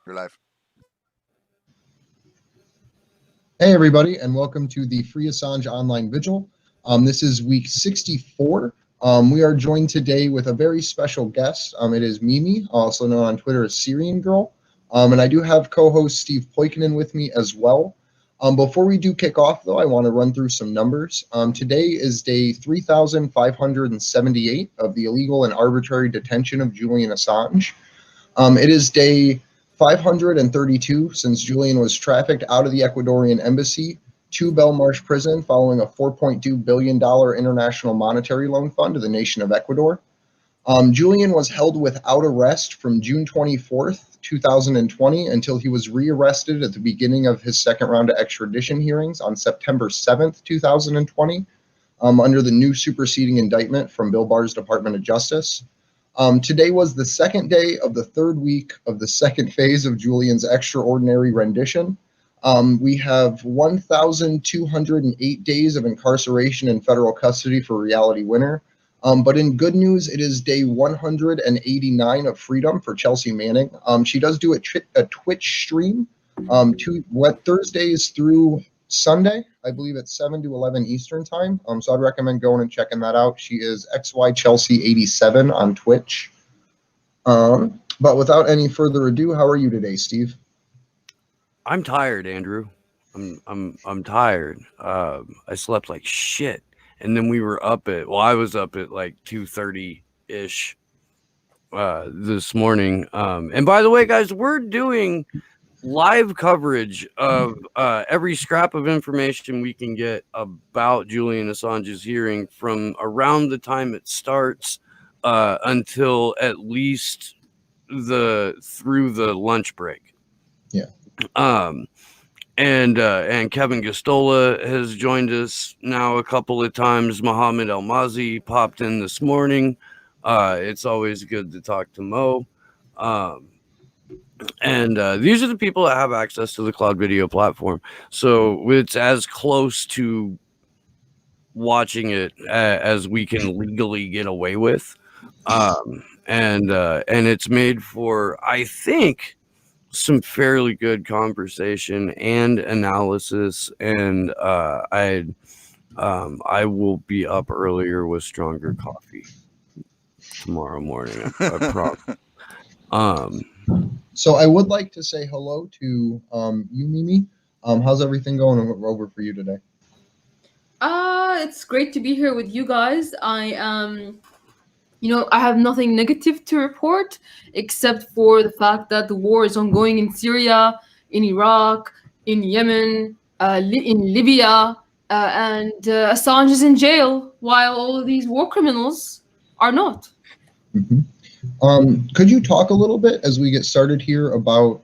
You're live. Hey, everybody, and welcome to the Free Assange Online Vigil. This is week 64. We are joined today with a very special guest. It is Mimi, also known on Twitter as Syrian Girl. And I do have co-host Steve Poikinen with me as well. Before we do kick off, though, I want to run through some numbers. Today is day 3,578 of the illegal and arbitrary detention of Julian Assange. It is day 532 since Julian was trafficked out of the Ecuadorian embassy to Belmarsh prison following a $4.2 billion international monetary loan fund to the nation of Ecuador. Julian was held without arrest from June 24th, 2020 until he was rearrested at the beginning of his second round of extradition hearings on September 7th, 2020 under the new superseding indictment from Bill Barr's Department of Justice. Today was the second day of the third week of the second phase of Julian's extraordinary rendition. We have 1,208 days of incarceration in federal custody for Reality Winner. But in good news, it is day 189 of freedom for Chelsea Manning. She does do a Twitch stream Thursdays through Sunday. I believe it's 7 to 11 Eastern time. So I'd recommend going and checking that out. She is XYChelsea87 on Twitch. But without any further ado, how are you today, Steve? I'm tired, Andrew. I'm tired. I slept like shit. And then we were up at, I was up at like 2:30-ish this morning. And by the way, guys, we're doing live coverage of every scrap of information we can get about Julian Assange's hearing from around the time it starts until at least through the lunch break. Yeah. And Kevin Gostola has joined us now a couple of times. Mohammed El-Mazi popped in this morning. It's always good to talk to Mo. And these are the people that have access to the cloud video platform. So it's as close to watching it as we can legally get away with. And it's made for, I think, some fairly good conversation and analysis, and I will be up earlier with stronger coffee tomorrow morning. I promise. So I would like to say hello to you, Mimi. How's everything going over for you today? It's great to be here with you guys. I have nothing negative to report except for the fact that the war is ongoing in Syria, in Iraq, in Yemen, in Libya, and Assange is in jail while all of these war criminals are not. Mm-hmm. Could you talk a little bit as we get started here about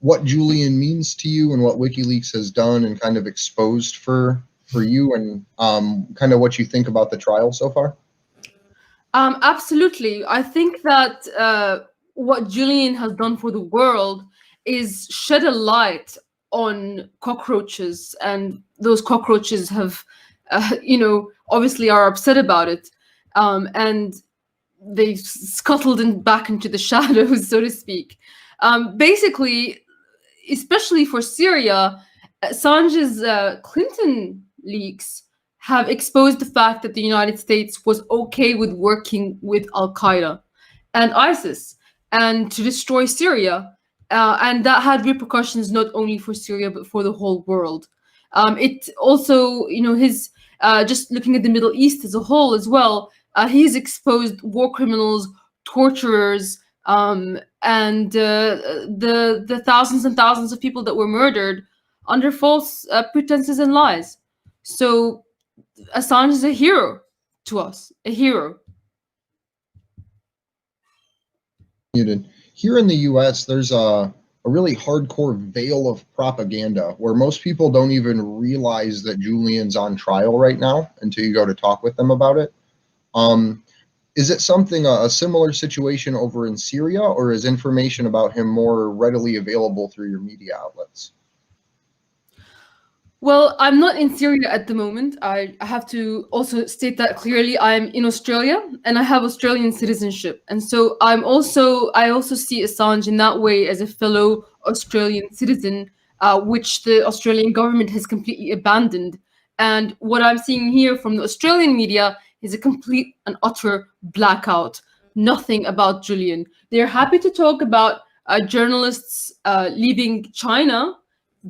what Julian means to you and what WikiLeaks has done and kind of exposed for you and kind of what you think about the trial so far? Absolutely. I think that what Julian has done for the world is shed a light on cockroaches, and those cockroaches have, obviously are upset about it, and they scuttled back into the shadows, so to speak. Basically, especially for Syria, Assange's Clinton leaks have exposed the fact that the United States was okay with working with Al-Qaeda and ISIS and to destroy Syria. And that had repercussions not only for Syria, but for the whole world. It also, his just looking at the Middle East as a whole as well, he's exposed war criminals, torturers, and the thousands and thousands of people that were murdered under false pretenses and lies. So Assange is a hero to us, a hero. Here in the U.S., there's a really hardcore veil of propaganda where most people don't even realize that Julian's on trial right now until you go to talk with them about it. Is it something, a similar situation over in Syria, or is information about him more readily available through your media outlets? Well, I'm not in Syria at the moment. I have to also state that clearly. I'm in Australia and I have Australian citizenship. And so I also see Assange in that way as a fellow Australian citizen, which the Australian government has completely abandoned. And what I'm seeing here from the Australian media is a complete and utter blackout. Nothing about Julian. They're happy to talk about journalists leaving China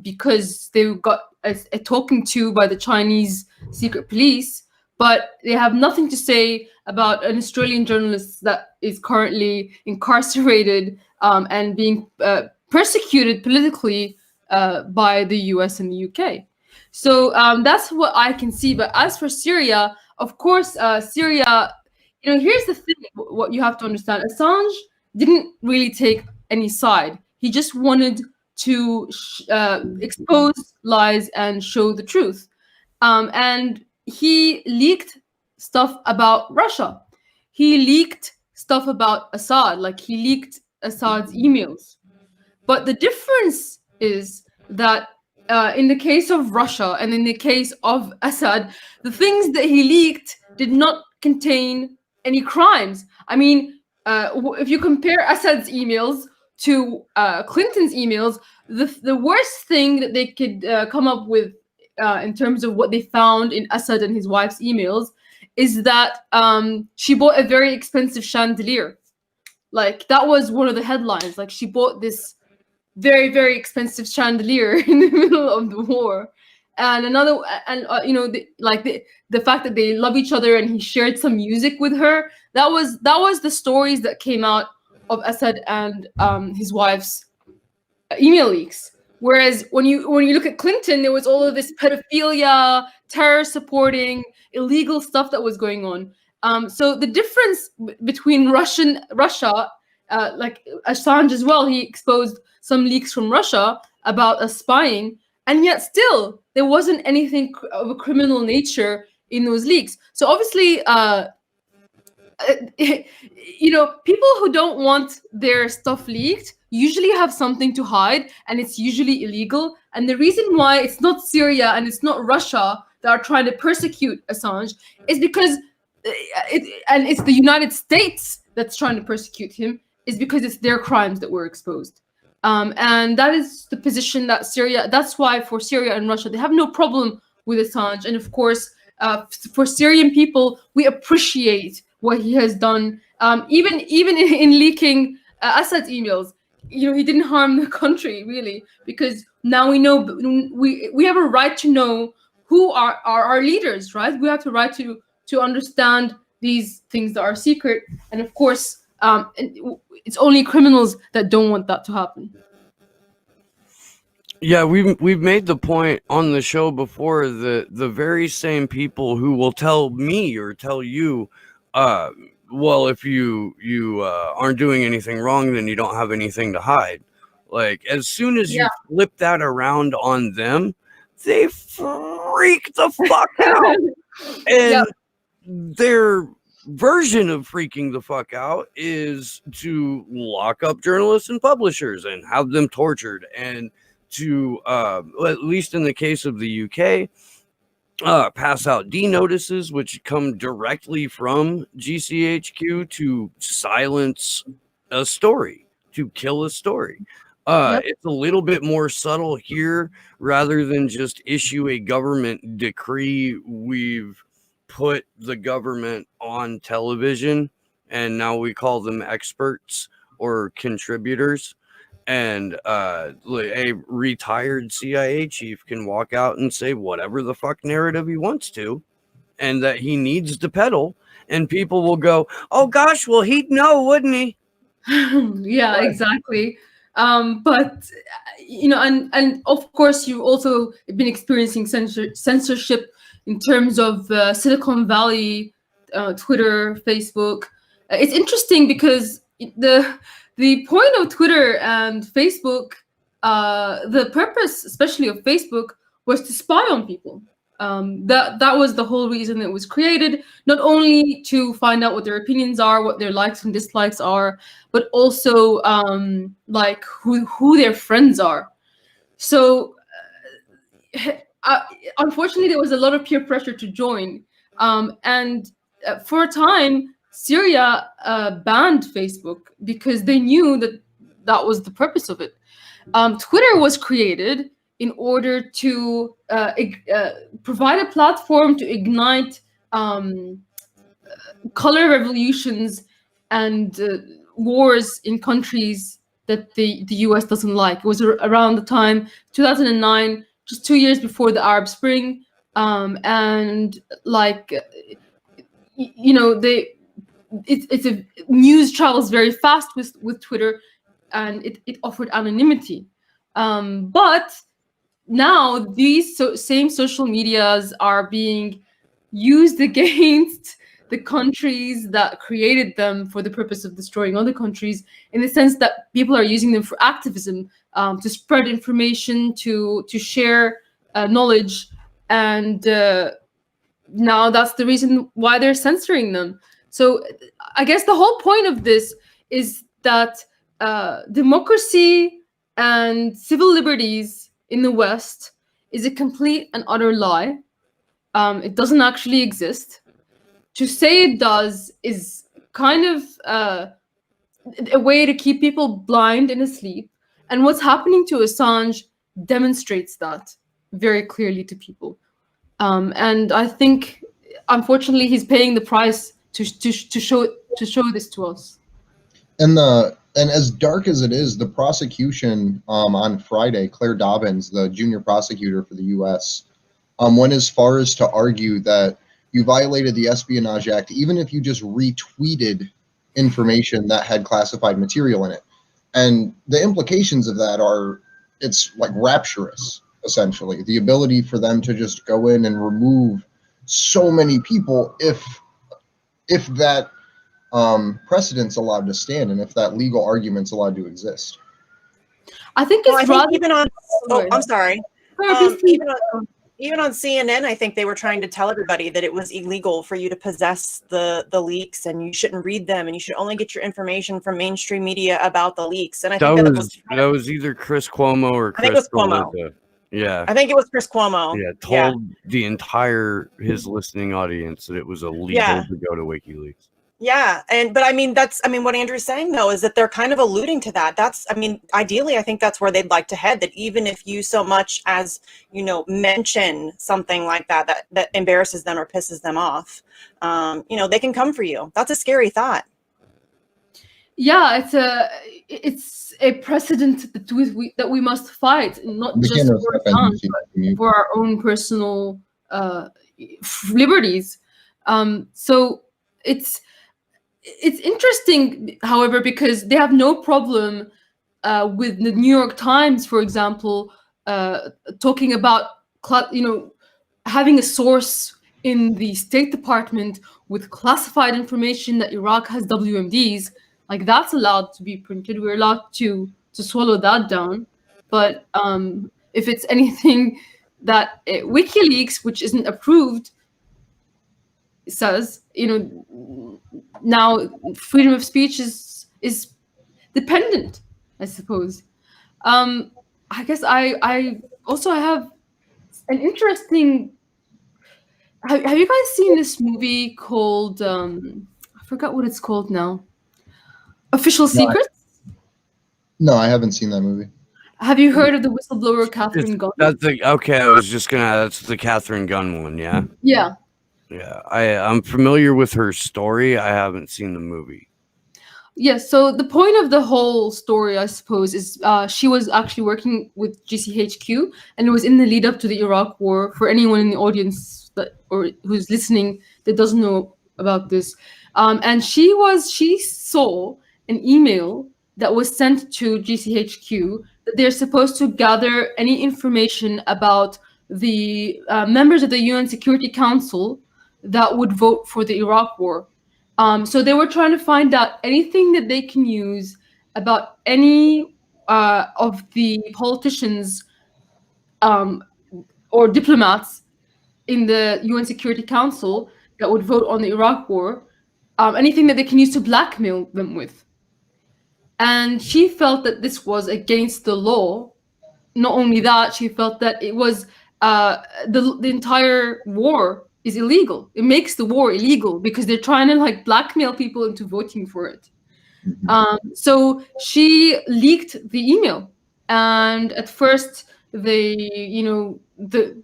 because they got a talking to by the Chinese secret police, but they have nothing to say about an Australian journalist that is currently incarcerated and being persecuted politically by the US and the UK. So that's what I can see. But as for Syria, of course, Syria, here's the thing, what you have to understand. Assange didn't really take any side. He just wanted to expose lies and show the truth. And he leaked stuff about Russia. He leaked stuff about Assad, like he leaked Assad's emails. But the difference is that in the case of Russia and in the case of Assad, the things that he leaked did not contain any crimes. I mean, if you compare Assad's emails to Clinton's emails, the worst thing that they could come up with in terms of what they found in Assad and his wife's emails is that she bought a very expensive chandelier. Like, that was one of the headlines. Like, she bought this very, very expensive chandelier in the middle of the war. And another, and the fact that they love each other and he shared some music with her. That was the stories that came out of Assad and his wife's email leaks. Whereas when you look at Clinton, there was all of this pedophilia, terror supporting, illegal stuff that was going on. So the difference between Russia, like Assange as well, he exposed some leaks from Russia about us spying, and yet still there wasn't anything of a criminal nature in those leaks. So obviously, people who don't want their stuff leaked usually have something to hide, and it's usually illegal. And the reason why it's not Syria and it's not Russia that are trying to persecute Assange is because it's the United States that's trying to persecute him, is because it's their crimes that were exposed. And that is the position that that's why for Syria and Russia, they have no problem with Assange. And of course, for Syrian people, we appreciate what he has done. Even in leaking Assad's emails, he didn't harm the country really, because now we know we have a right to know who are our leaders, right? We have the right to understand these things that are secret. And of course, it's only criminals that don't want that to happen. Yeah, we've made the point on the show before that the very same people who will tell me or tell you, well, if you aren't doing anything wrong, then you don't have anything to hide. Like, as soon as you flip that around on them, they freak the fuck out. And their version of freaking the fuck out is to lock up journalists and publishers and have them tortured, and to at least in the case of the UK, pass out D notices which come directly from GCHQ to silence a story, to kill a story. It's a little bit more subtle here rather than just issue a government decree. We've put the government on television and now we call them experts or contributors. And a retired CIA chief can walk out and say whatever the fuck narrative he wants to, and that he needs to peddle, and people will go, oh gosh, well, he'd know, wouldn't he? Yeah, exactly. But and of course you've also been experiencing censorship in terms of Silicon Valley, Twitter, Facebook. It's interesting because the point of Twitter and Facebook, the purpose, especially of Facebook, was to spy on people. That was the whole reason it was created, not only to find out what their opinions are, what their likes and dislikes are, but also like who their friends are. So unfortunately, there was a lot of peer pressure to join. And for a time, Syria banned Facebook because they knew that that was the purpose of it. Twitter was created in order to provide a platform to ignite color revolutions and wars in countries that the US doesn't like. It was around the time 2009, just 2 years before the Arab Spring, and like you know it's a news travels very fast with Twitter, and it offered anonymity. But now these same social medias are being used against the countries that created them for the purpose of destroying other countries, in the sense that people are using them for activism, to spread information, to share knowledge, and now that's the reason why they're censoring them. So I guess the whole point of this is that democracy and civil liberties in the West is a complete and utter lie. It doesn't actually exist. To say it does is kind of a way to keep people blind and asleep. And what's happening to Assange demonstrates that very clearly to people. And I think, unfortunately, he's paying the price to show this to us. And as dark as it is, the prosecution on Friday, Claire Dobbins, the junior prosecutor for the U.S., went as far as to argue that you violated the Espionage Act even if you just retweeted information that had classified material in it. And the implications of that are, it's like rapturous, essentially. The ability for them to just go in and remove so many people if that precedent's allowed to stand and if that legal argument's allowed to exist. I think it's even on. Oh, I'm sorry. Even on CNN, I think they were trying to tell everybody that it was illegal for you to possess the leaks, and you shouldn't read them, and you should only get your information from mainstream media about the leaks. And I think that was either Chris Cuomo or Chris I think it was Cuomo. Yeah, I think it was Chris Cuomo. Yeah, told the entire his listening audience that it was illegal to go to WikiLeaks. Yeah, but I mean what Andrew's saying though is that they're kind of alluding to that. Ideally I think that's where they'd like to head, that even if you so much as, mention something like that embarrasses them or pisses them off, they can come for you. That's a scary thought. Yeah, it's a precedent that we must fight, not just for our own personal liberties. So it's interesting, however, because they have no problem with the New York Times, for example, talking about having a source in the State Department with classified information that Iraq has WMDs. Like, that's allowed to be printed. We're allowed to swallow that down. But if it's anything that WikiLeaks, which isn't approved, says, now freedom of speech is dependent, I suppose. I guess I also have an interesting. Have you guys seen this movie called I forgot what it's called now? Official Secrets? No, I haven't seen that movie. Have you heard of the whistleblower Catherine Gunn? That's the Catherine Gunn one, yeah? Yeah. Yeah, I'm familiar with her story. I haven't seen the movie. Yeah, so the point of the whole story, I suppose, is she was actually working with GCHQ, and it was in the lead up to the Iraq War. For anyone in the audience who's listening that doesn't know about this, and she saw an email that was sent to GCHQ that they're supposed to gather any information about the members of the UN Security Council that would vote for the Iraq War. So they were trying to find out anything that they can use about any of the politicians or diplomats in the UN Security Council that would vote on the Iraq War, anything that they can use to blackmail them with. And she felt that this was against the law. Not only that, she felt that it was the entire war is illegal. It makes the war illegal because they're trying to like blackmail people into voting for it. So she leaked the email, and at first there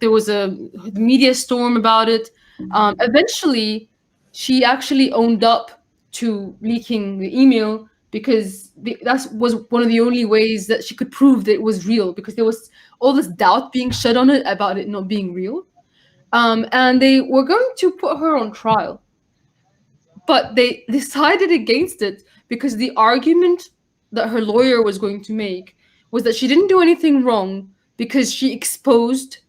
was a media storm about it. Eventually, she actually owned up to leaking the email because that was one of the only ways that she could prove that it was real, because there was all this doubt being shed on it about it not being real. And they were going to put her on trial, but they decided against it because the argument that her lawyer was going to make was that she didn't do anything wrong because she exposed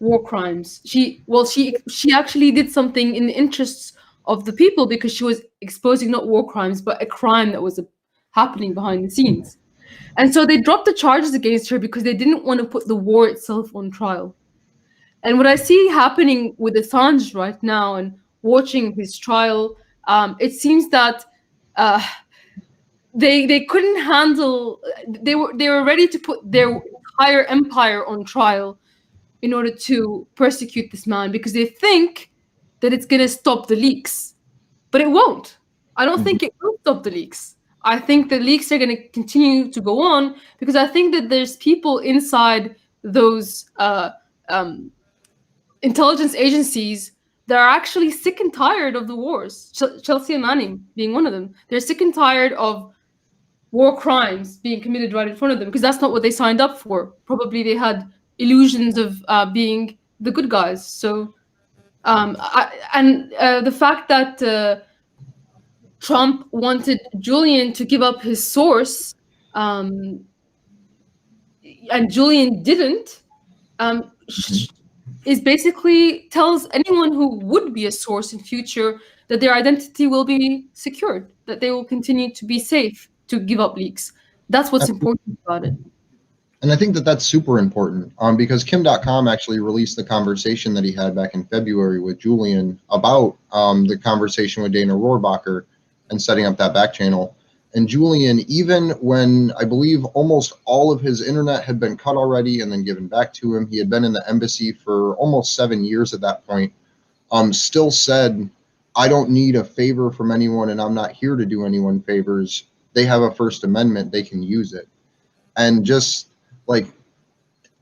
war crimes. She actually did something in the interests of the people because she was exposing not war crimes but a crime that was happening behind the scenes. And so they dropped the charges against her because they didn't want to put the war itself on trial. And what I see happening with Assange right now and watching his trial, it seems that they couldn't handle. They were ready to put their entire empire on trial in order to persecute this man because they think that it's going to stop the leaks, but it won't. I don't think it will stop the leaks. I think the leaks are going to continue to go on because I think that there's people inside those intelligence agencies that are actually sick and tired of the wars. Chelsea and Manning being one of them. They're sick and tired of war crimes being committed right in front of them because that's not what they signed up for. Probably they had illusions of being the good guys. So, the fact that Trump wanted Julian to give up his source, and Julian didn't, is basically tells anyone who would be a source in future that their identity will be secured, that they will continue to be safe to give up leaks. That's what's important about it. And I think that that's super important because Kim.com actually released the conversation that he had back in February with Julian about the conversation with Dana Rohrabacher and setting up that back channel. And Julian, even when I believe almost all of his internet had been cut already and then given back to him, he had been in the embassy for almost 7 years at that point, still said, I don't need a favor from anyone and I'm not here to do anyone favors. They have a First Amendment, they can use it. And just like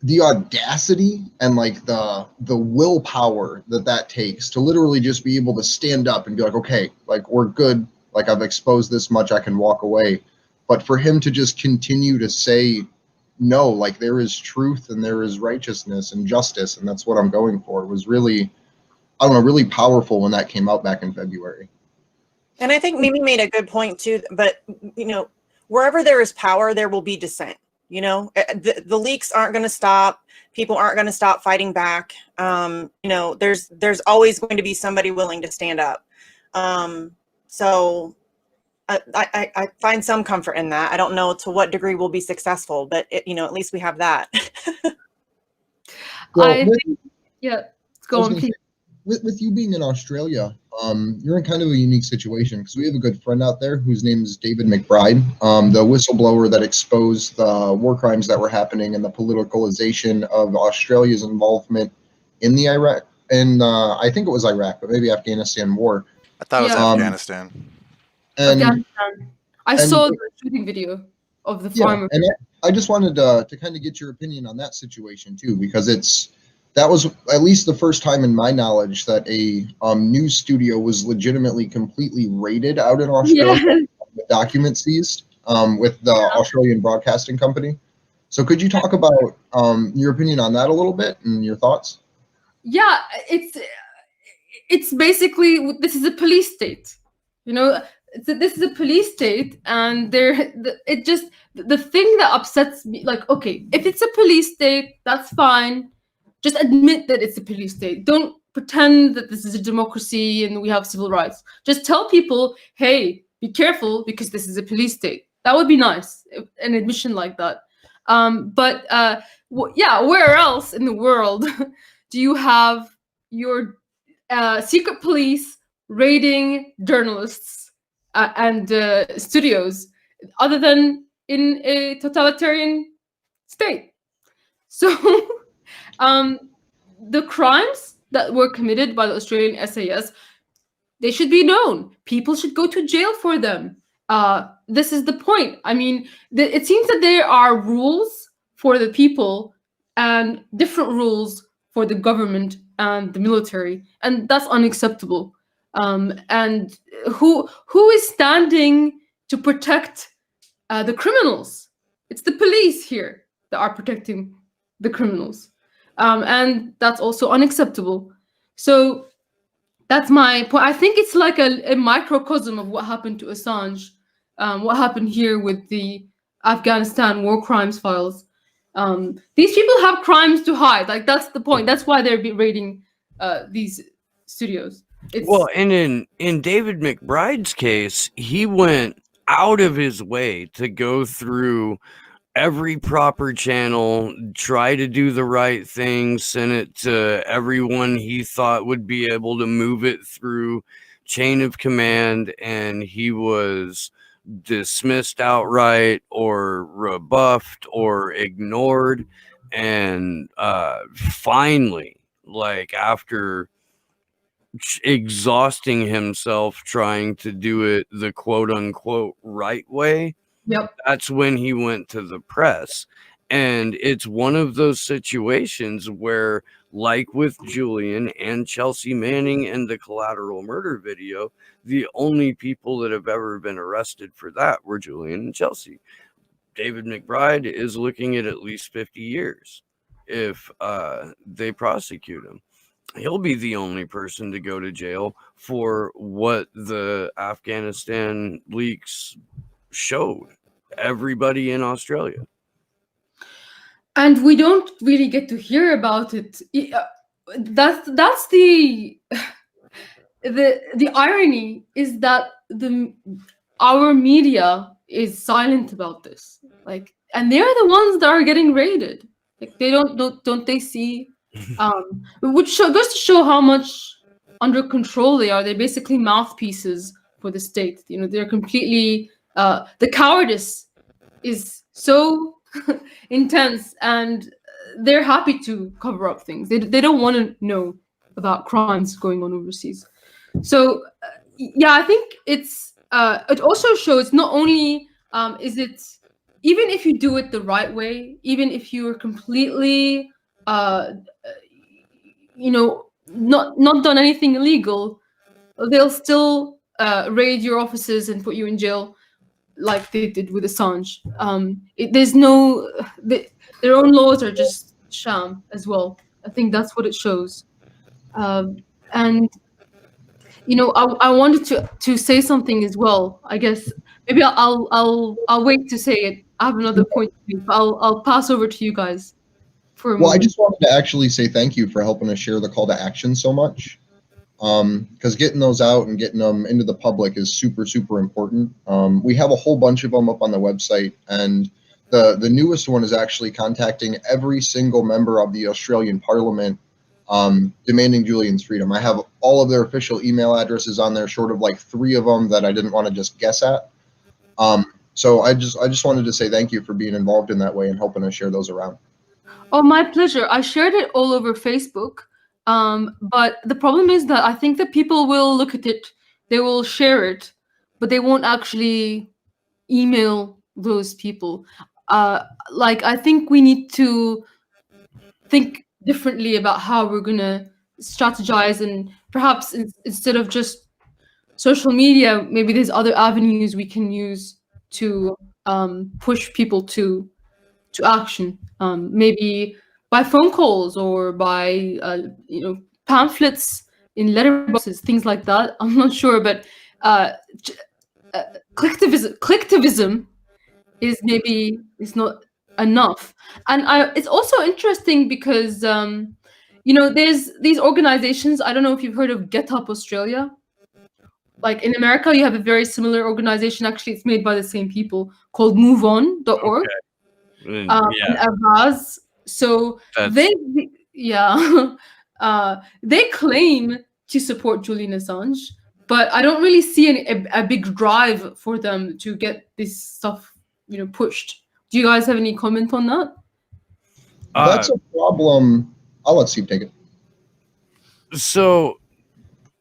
the audacity and like the willpower that takes to literally just be able to stand up and be like, okay, like we're good. Like I've exposed this much, I can walk away. But for him to just continue to say, no, like there is truth and there is righteousness and justice, and that's what I'm going for. It was really, I don't know, really powerful when that came out back in February. And I think Mimi made a good point too, but wherever there is power, there will be dissent. The leaks aren't going to stop. People aren't going to stop fighting back. There's always going to be somebody willing to stand up. So I find some comfort in that. I don't know to what degree we'll be successful, but at least we have that. Well, I think, go on, please. With you being in Australia, you're in kind of a unique situation because we have a good friend out there whose name is David McBride, the whistleblower that exposed the war crimes that were happening and the politicalization of Australia's involvement in the Iraq, and I think it was Iraq, but maybe Afghanistan war. I thought it was Afghanistan. And I saw the shooting video of the farmer. And I just wanted to kind of get your opinion on that situation too, because that was at least the first time in my knowledge that a news studio was legitimately completely raided out in Australia with documents seized with the Australian Broadcasting Company. So could you talk about your opinion on that a little bit and your thoughts? Yeah, it's basically, this is a police state. This is a police state, and the thing that upsets me, like, okay, if it's a police state, that's fine. Just admit that it's a police state. Don't pretend that this is a democracy and we have civil rights. Just tell people, hey, be careful because this is a police state. That would be nice, an admission like that. Where else in the world do you have your secret police raiding journalists and studios other than in a totalitarian state? So the crimes that were committed by the Australian SAS, they should be known. People should go to jail for them. This is the point. I mean, it seems that there are rules for the people and different rules for the government and the military, and that's unacceptable. And who is standing to protect the criminals? It's the police here that are protecting the criminals, and that's also unacceptable. So that's my point. I think it's like a microcosm of what happened to Assange, what happened here with the Afghanistan war crimes files. These people have crimes to hide. Like, that's the point. That's why they're raiding these studios. Well, and in David McBride's case, he went out of his way to go through every proper channel, try to do the right thing, send it to everyone he thought would be able to move it through chain of command, and he was dismissed outright or rebuffed or ignored. And finally, like, after exhausting himself trying to do it the quote unquote right way, that's when he went to the press. And it's one of those situations where, like with Julian and Chelsea Manning and the collateral murder video, the only people that have ever been arrested for that were Julian and Chelsea. David McBride is looking at least 50 years if they prosecute him. He'll be the only person to go to jail for what the Afghanistan leaks showed everybody in Australia. And we don't really get to hear about it. That's the irony, is that our media is silent about this. Like, and they're the ones that are getting raided. Like, they don't they see? Which goes to show how much under control they are. They're basically mouthpieces for the state. You know, they're completely the cowardice is so intense, and they're happy to cover up things. They don't want to know about crimes going on overseas. So yeah, I think it's it also shows not only is it, even if you do it the right way, even if you are completely not done anything illegal, they'll still raid your offices and put you in jail, like they did with Assange. Their own laws are just sham as well. I think that's what it shows. And I wanted to say something as well. I guess maybe I'll wait to say it. I have another point to make, but I'll pass over to you guys for a moment. Well, I just wanted to actually say thank you for helping us share the call to action so much. Because getting those out and getting them into the public is super, super important. We have a whole bunch of them up on the website, and the newest one is actually contacting every single member of the Australian Parliament, demanding Julian's freedom. I have all of their official email addresses on there, short of like 3 of them that I didn't want to just guess at. So I just wanted to say thank you for being involved in that way and helping us share those around. Oh, my pleasure. I shared it all over Facebook. But the problem is that I think that people will look at it, they will share it, but they won't actually email those people. I think we need to think differently about how we're gonna strategize, and perhaps instead of just social media, maybe there's other avenues we can use to push people to action. Maybe by phone calls or by pamphlets in letterboxes, things like that. I'm not sure, but collectivism is not enough. And it's also interesting because there's these organizations. I don't know if you've heard of Get Up Australia. Like in America, you have a very similar organization. Actually, it's made by the same people, called MoveOn.org. Okay. And Avaz. So they claim to support Julian Assange, but I don't really see a big drive for them to get this stuff pushed. Do you guys have any comment on that? That's a problem. I'll let Steve take it. So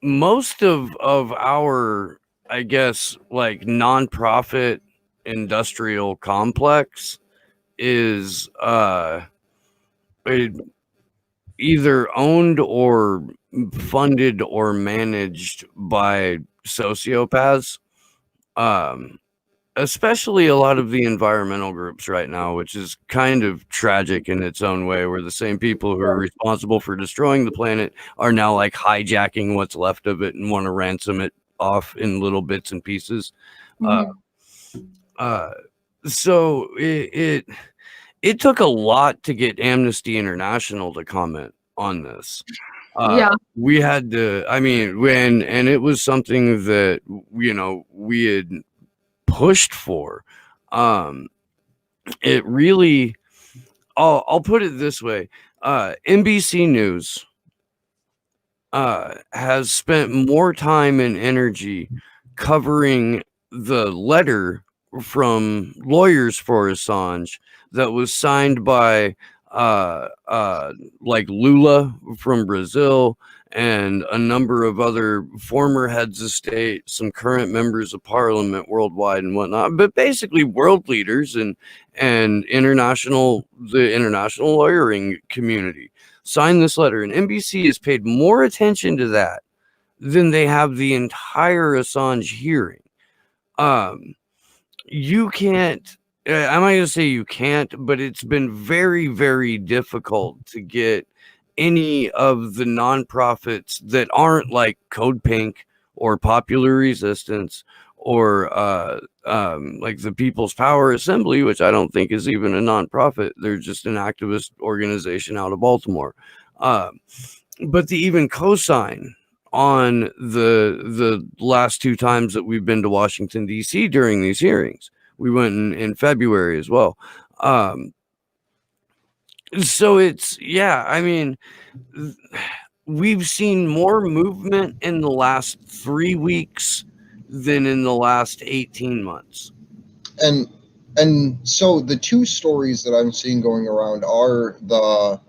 most of our, I guess, like nonprofit industrial complex is it either owned or funded or managed by sociopaths. Especially a lot of the environmental groups right now, which is kind of tragic in its own way, where the same people who are responsible for destroying the planet are now like hijacking what's left of it and want to ransom it off in little bits and pieces. So it took a lot to get Amnesty International to comment on this. We had to, I mean, and it was something that, you know, we had pushed for. It really, I'll put it this way. NBC News has spent more time and energy covering the letter from lawyers for Assange that was signed by like Lula from Brazil and a number of other former heads of state, some current members of parliament worldwide and whatnot, but basically world leaders and the international lawyering community signed this letter, and NBC has paid more attention to that than they have the entire Assange hearing. You can't, I'm not going to say you can't, but it's been very, very difficult to get any of the nonprofits that aren't like Code Pink or Popular Resistance or like the People's Power Assembly, which I don't think is even a nonprofit. They're just an activist organization out of Baltimore. But to even co-sign on the last two times that we've been to Washington, D.C. during these hearings. We went in February as well. So it's, yeah, I mean, we've seen more movement in the last 3 weeks than in the last 18 months. And so the two stories that I'm seeing going around are the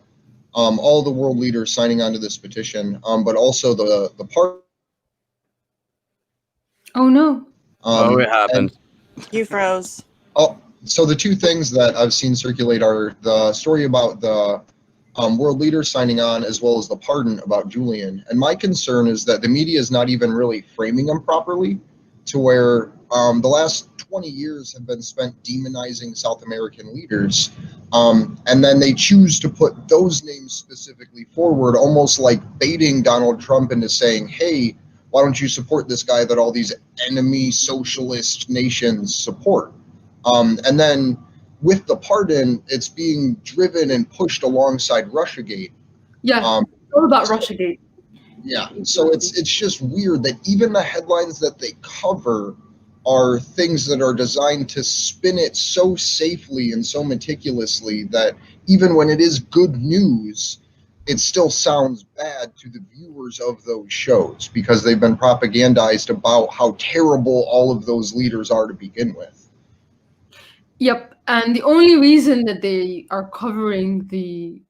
all the world leaders signing onto this petition, but also the part. Oh no! It happened. You froze. Oh, so the two things that I've seen circulate are the story about the world leaders signing on, as well as the pardon about Julian. And my concern is that the media is not even really framing them properly, to where the last 20 years have been spent demonizing South American leaders. And then they choose to put those names specifically forward, almost like baiting Donald Trump into saying, hey, why don't you support this guy that all these enemy socialist nations support? And then with the pardon, it's being driven and pushed alongside Russiagate. Yeah, all about Russiagate. Yeah, so it's just weird that even the headlines that they cover are things that are designed to spin it so safely and so meticulously that even when it is good news, it still sounds bad to the viewers of those shows because they've been propagandized about how terrible all of those leaders are to begin with. Yep, and the only reason that they are covering the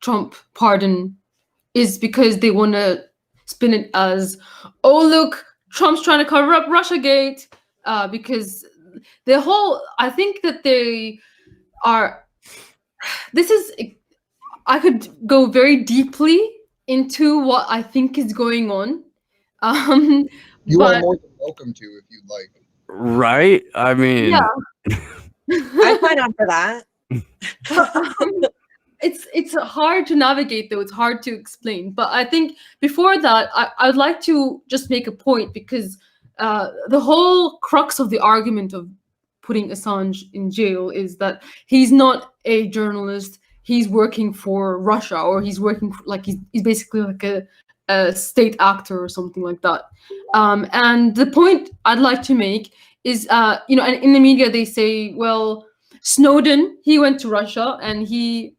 Trump pardon is because they want to spin it as, oh, look, Trump's trying to cover up Russiagate, because the whole, I think that they are, this is, I could go very deeply into what I think is going on. You are more than welcome to if you'd like. Right? I mean... Yeah. I sign up for that. It's hard to navigate, though. It's hard to explain. But I think before that, I'd like to just make a point, because the whole crux of the argument of putting Assange in jail is that he's not a journalist. He's working for Russia, or he's working for, like, he's basically like a state actor or something like that. And the point I'd like to make is, and in the media they say, well, Snowden, he went to Russia and he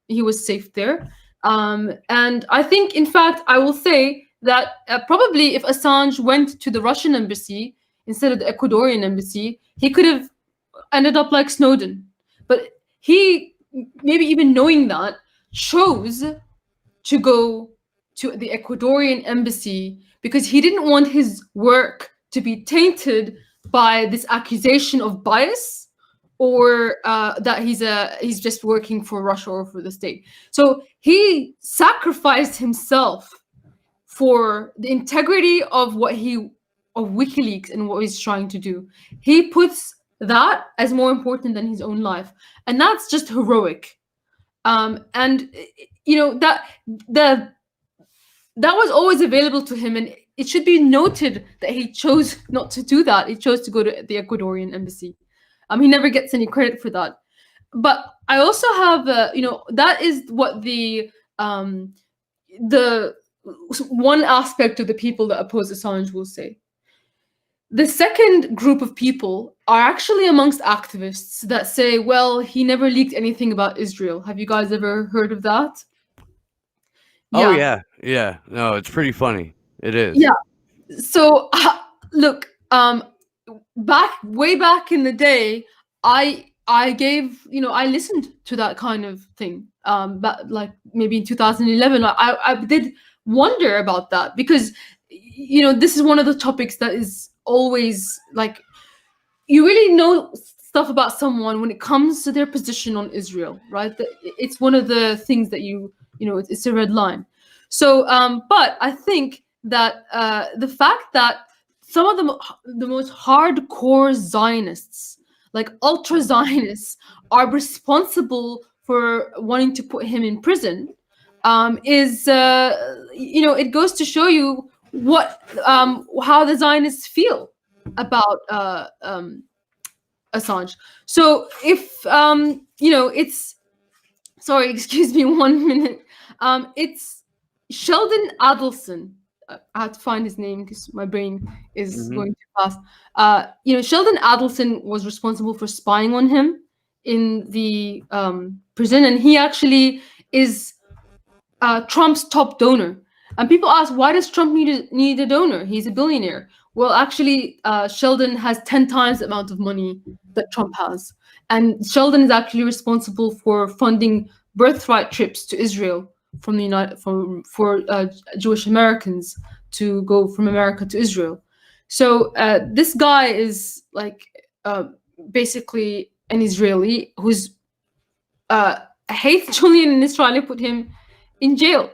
was safe there. And I think, in fact, I will say that probably if Assange went to the Russian embassy instead of the Ecuadorian embassy, he could have ended up like Snowden. But he, maybe even knowing that, chose to go to the Ecuadorian embassy because he didn't want his work to be tainted by this accusation of bias, or that he's just working for Russia or for the state. So he sacrificed himself for the integrity of WikiLeaks and what he's trying to do. He puts that as more important than his own life, and that's just heroic. And you know that was always available to him, and it should be noted that he chose not to do that. He chose to go to the Ecuadorian embassy. He never gets any credit for that. But I also have, that is what the one aspect of the people that oppose Assange will say. The second group of people are actually amongst activists that say, well, he never leaked anything about Israel. Have you guys ever heard of that? Oh, yeah. No, it's pretty funny. It is. Yeah. So, look, way back in the day, I listened to that kind of thing. But like maybe in 2011, I did wonder about that because, this is one of the topics that is always like, you really know stuff about someone when it comes to their position on Israel, right? It's one of the things that it's a red line. So, but I think that the fact that some of the most hardcore Zionists, like ultra Zionists, are responsible for wanting to put him in prison, is it goes to show you how the Zionists feel about Assange. So if it's, sorry, excuse me 1 minute. It's Sheldon Adelson. I had to find his name because my brain is going too fast. Sheldon Adelson was responsible for spying on him in the prison, and he actually is Trump's top donor. And people ask, why does Trump need a donor? He's a billionaire. Well, actually, Sheldon has 10 times the amount of money that Trump has. And Sheldon is actually responsible for funding birthright trips to Israel from the for Jewish Americans to go from America to Israel. So this guy is like basically an Israeli who's hates Julian and is trying to put him in jail.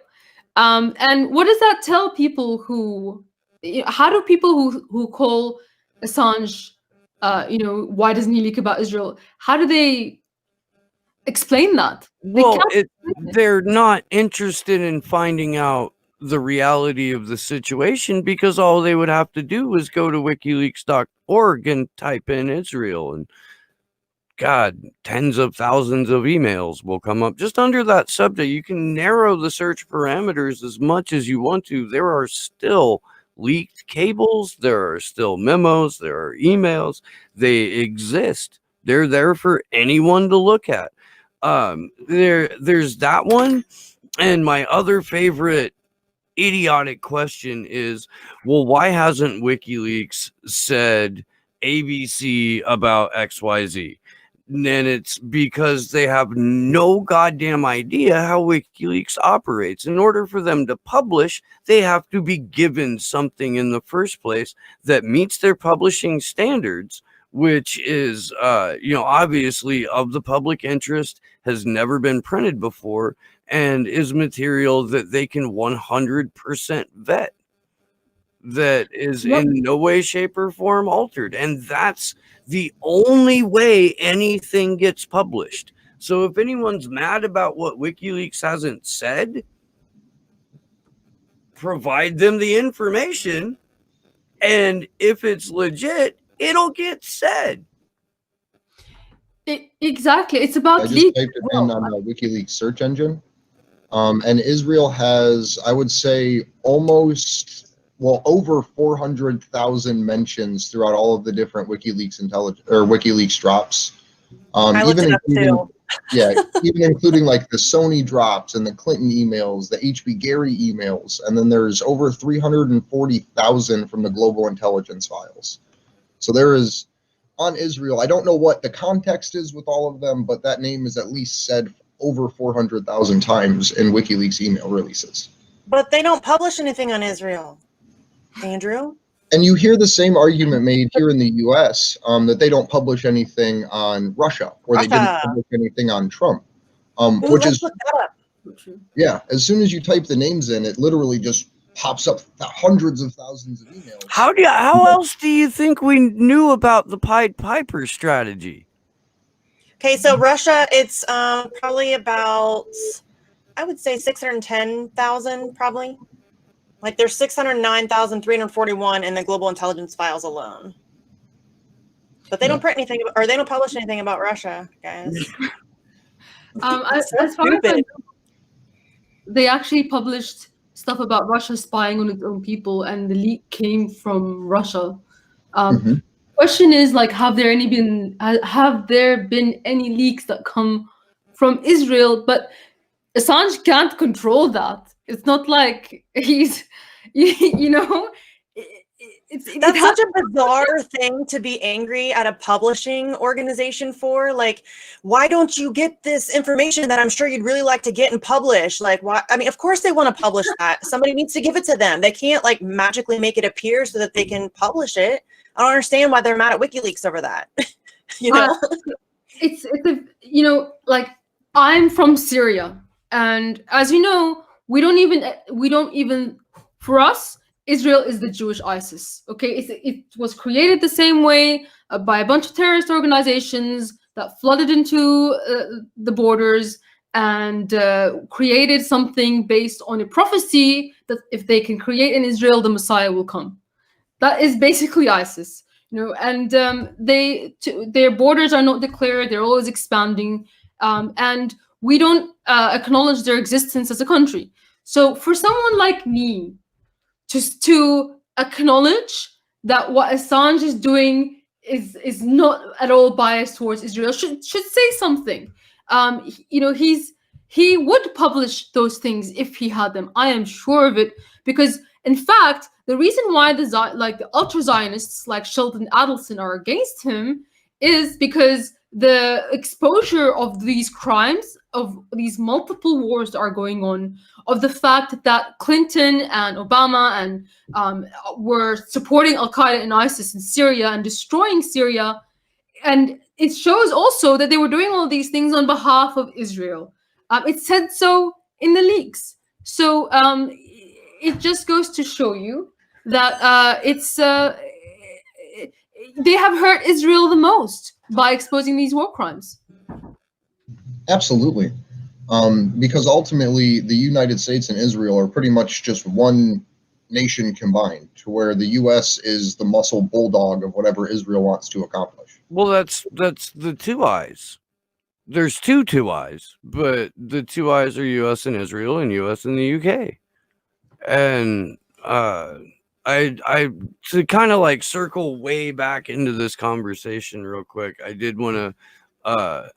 And what does that tell people how do people who call Assange, why doesn't he leak about Israel? How do they explain that? Well, they're not interested in finding out the reality of the situation because all they would have to do is go to wikileaks.org and type in Israel, and God, tens of thousands of emails will come up just under that subject. You can narrow the search parameters as much as you want to. There are still leaked cables, there are still memos, there are emails. They exist. They're there for anyone to look at. There's that one. And my other favorite idiotic question is, well, why hasn't WikiLeaks said ABC about XYZ? And it's because they have no goddamn idea how WikiLeaks operates. In order for them to publish, they have to be given something in the first place that meets their publishing standards, which is, obviously of the public interest, has never been printed before, and is material that they can 100% vet, that is in no way, shape, or form altered. And that's the only way anything gets published. So if anyone's mad about what WikiLeaks hasn't said, provide them the information, and if it's legit, it'll get said. Exactly. It's about I just typed it in on the WikiLeaks search engine. And Israel has, I would say, over 400,000 mentions throughout all of the different WikiLeaks WikiLeaks drops. Even including like the Sony drops and the Clinton emails, the HB Gary emails, and then there's over 340,000 from the global intelligence files. So there is on Israel. I don't know what the context is with all of them, but that name is at least said over 400,000 times in WikiLeaks email releases. But they don't publish anything on Israel, Andrew. And you hear the same argument made here in the U.S. That they don't publish anything on Russia, or they didn't Russia. publish anything on Trump, Ooh, which let's is, look that up. yeah, as soon as you type the names in, it literally just pops up hundreds of thousands of emails. How else do you think we knew about the Pied Piper strategy? Okay, so Russia, it's probably about, I would say 610,000 probably. Like there's 609,341 in the global intelligence files alone. But they don't print anything, or they don't publish anything about Russia, guys. As far as I know, they actually published stuff about Russia spying on its own people, and the leak came from Russia. Question is, like, have there been any leaks that come from Israel? But Assange can't control that. It's not like he's, you know, That's such a bizarre thing to be angry at a publishing organization for. Like, why don't you get this information that I'm sure you'd really like to get and publish? Like, why? I mean, of course they want to publish that. Somebody needs to give it to them. They can't like magically make it appear so that they can publish it. I don't understand why they're mad at WikiLeaks over that. You know, it's a, you know, like, I'm from Syria, and as you know, we don't even for us, Israel is the Jewish ISIS. Okay, it was created the same way by a bunch of terrorist organizations that flooded into the borders and created something based on a prophecy that if they can create in Israel, the Messiah will come. That is basically ISIS, you know, and their borders are not declared; they're always expanding, and we don't acknowledge their existence as a country. So, for someone like me, just to acknowledge that what Assange is doing is not at all biased towards Israel, should say something. You know, he would publish those things if he had them. I am sure of it, because in fact, the reason why the ultra Zionists like Sheldon Adelson are against him is because the exposure of these crimes, of these multiple wars that are going on, of the fact that Clinton and Obama and were supporting Al Qaeda and ISIS in Syria and destroying Syria, and it shows also that they were doing all these things on behalf of Israel. It said so in the leaks. So it just goes to show you that they have hurt Israel the most by exposing these war crimes. Absolutely. Because ultimately the United States and Israel are pretty much just one nation combined, to where the U.S. is the muscle bulldog of whatever Israel wants to accomplish. Well, that's the two eyes. There's two eyes, but the two eyes are U.S. and Israel, and U.S. and the U.K. And I to kind of like circle way back into this conversation real quick, I did want to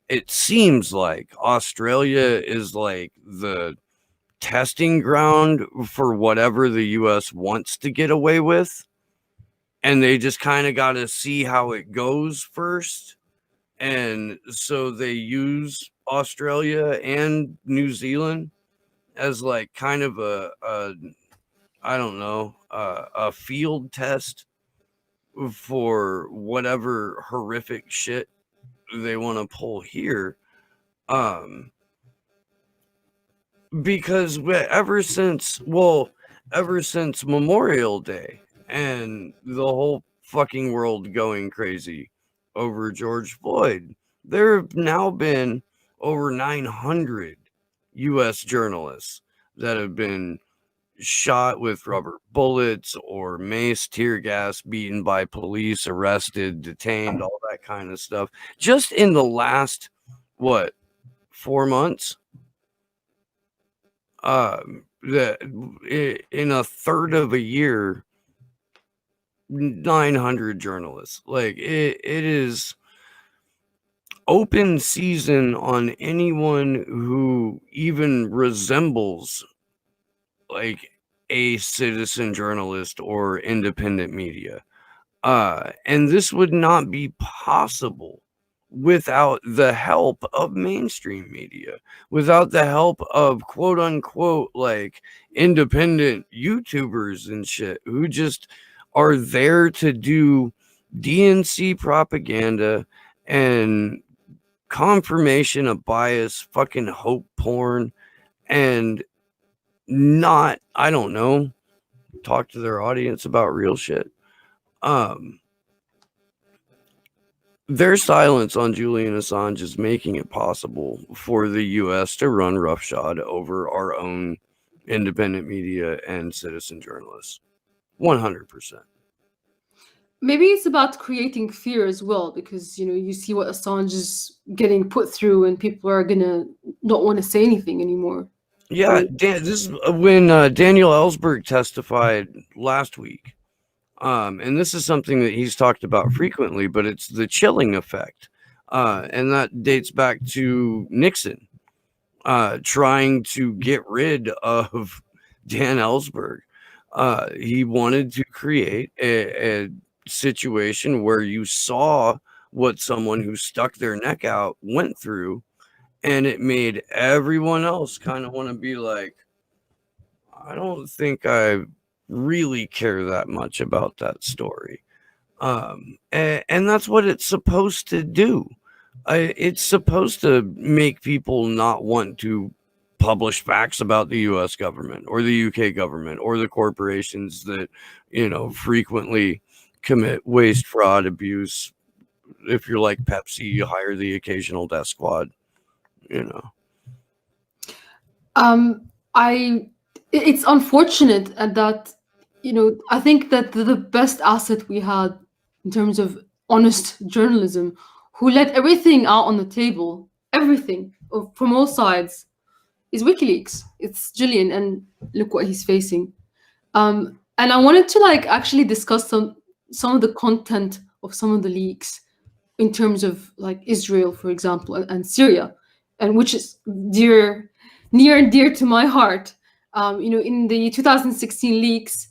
it seems like Australia is like the testing ground for whatever the US wants to get away with, and they just kind of got to see how it goes first. And so they use Australia and New Zealand as like kind of a I don't know, a field test for whatever horrific shit they want to pull here. Because ever since Memorial Day and the whole fucking world going crazy over George Floyd, there have now been over 900 U.S. journalists that have been shot with rubber bullets or mace, tear gas, beaten by police, arrested, detained, all that kind of stuff. Just in the last, 4 months? In a third of a year, 900 journalists. Like, it is open season on anyone who even resembles like a citizen journalist or independent media. And this would not be possible without the help of mainstream media, without the help of quote unquote like independent YouTubers and shit who just are there to do DNC propaganda and confirmation of bias, fucking hope porn, and not, I don't know, talk to their audience about real shit. Their silence on Julian Assange is making it possible for the U.S. to run roughshod over our own independent media and citizen journalists. 100%. Maybe it's about creating fear as well, because you see what Assange is getting put through, and people are gonna not want to say anything anymore. Yeah, Right. this is when Daniel Ellsberg testified last week. And this is something that he's talked about frequently, but it's the chilling effect. And that dates back to Nixon trying to get rid of Dan Ellsberg. He wanted to create a situation where you saw what someone who stuck their neck out went through, and it made everyone else kind of want to be like, I don't think I really care that much about that story. And that's what it's supposed to do. It's supposed to make people not want to publish facts about the US government or the UK government or the corporations that, frequently commit waste, fraud, abuse. If you're like Pepsi, you hire the occasional death squad, It's unfortunate that I think that the best asset we had in terms of honest journalism, who let everything out on the table, everything from all sides, is WikiLeaks. It's Julian, and look what he's facing. And I wanted to actually discuss some of the content of some of the leaks in terms of Israel, for example, and Syria, and which is near and dear to my heart. In the 2016 leaks,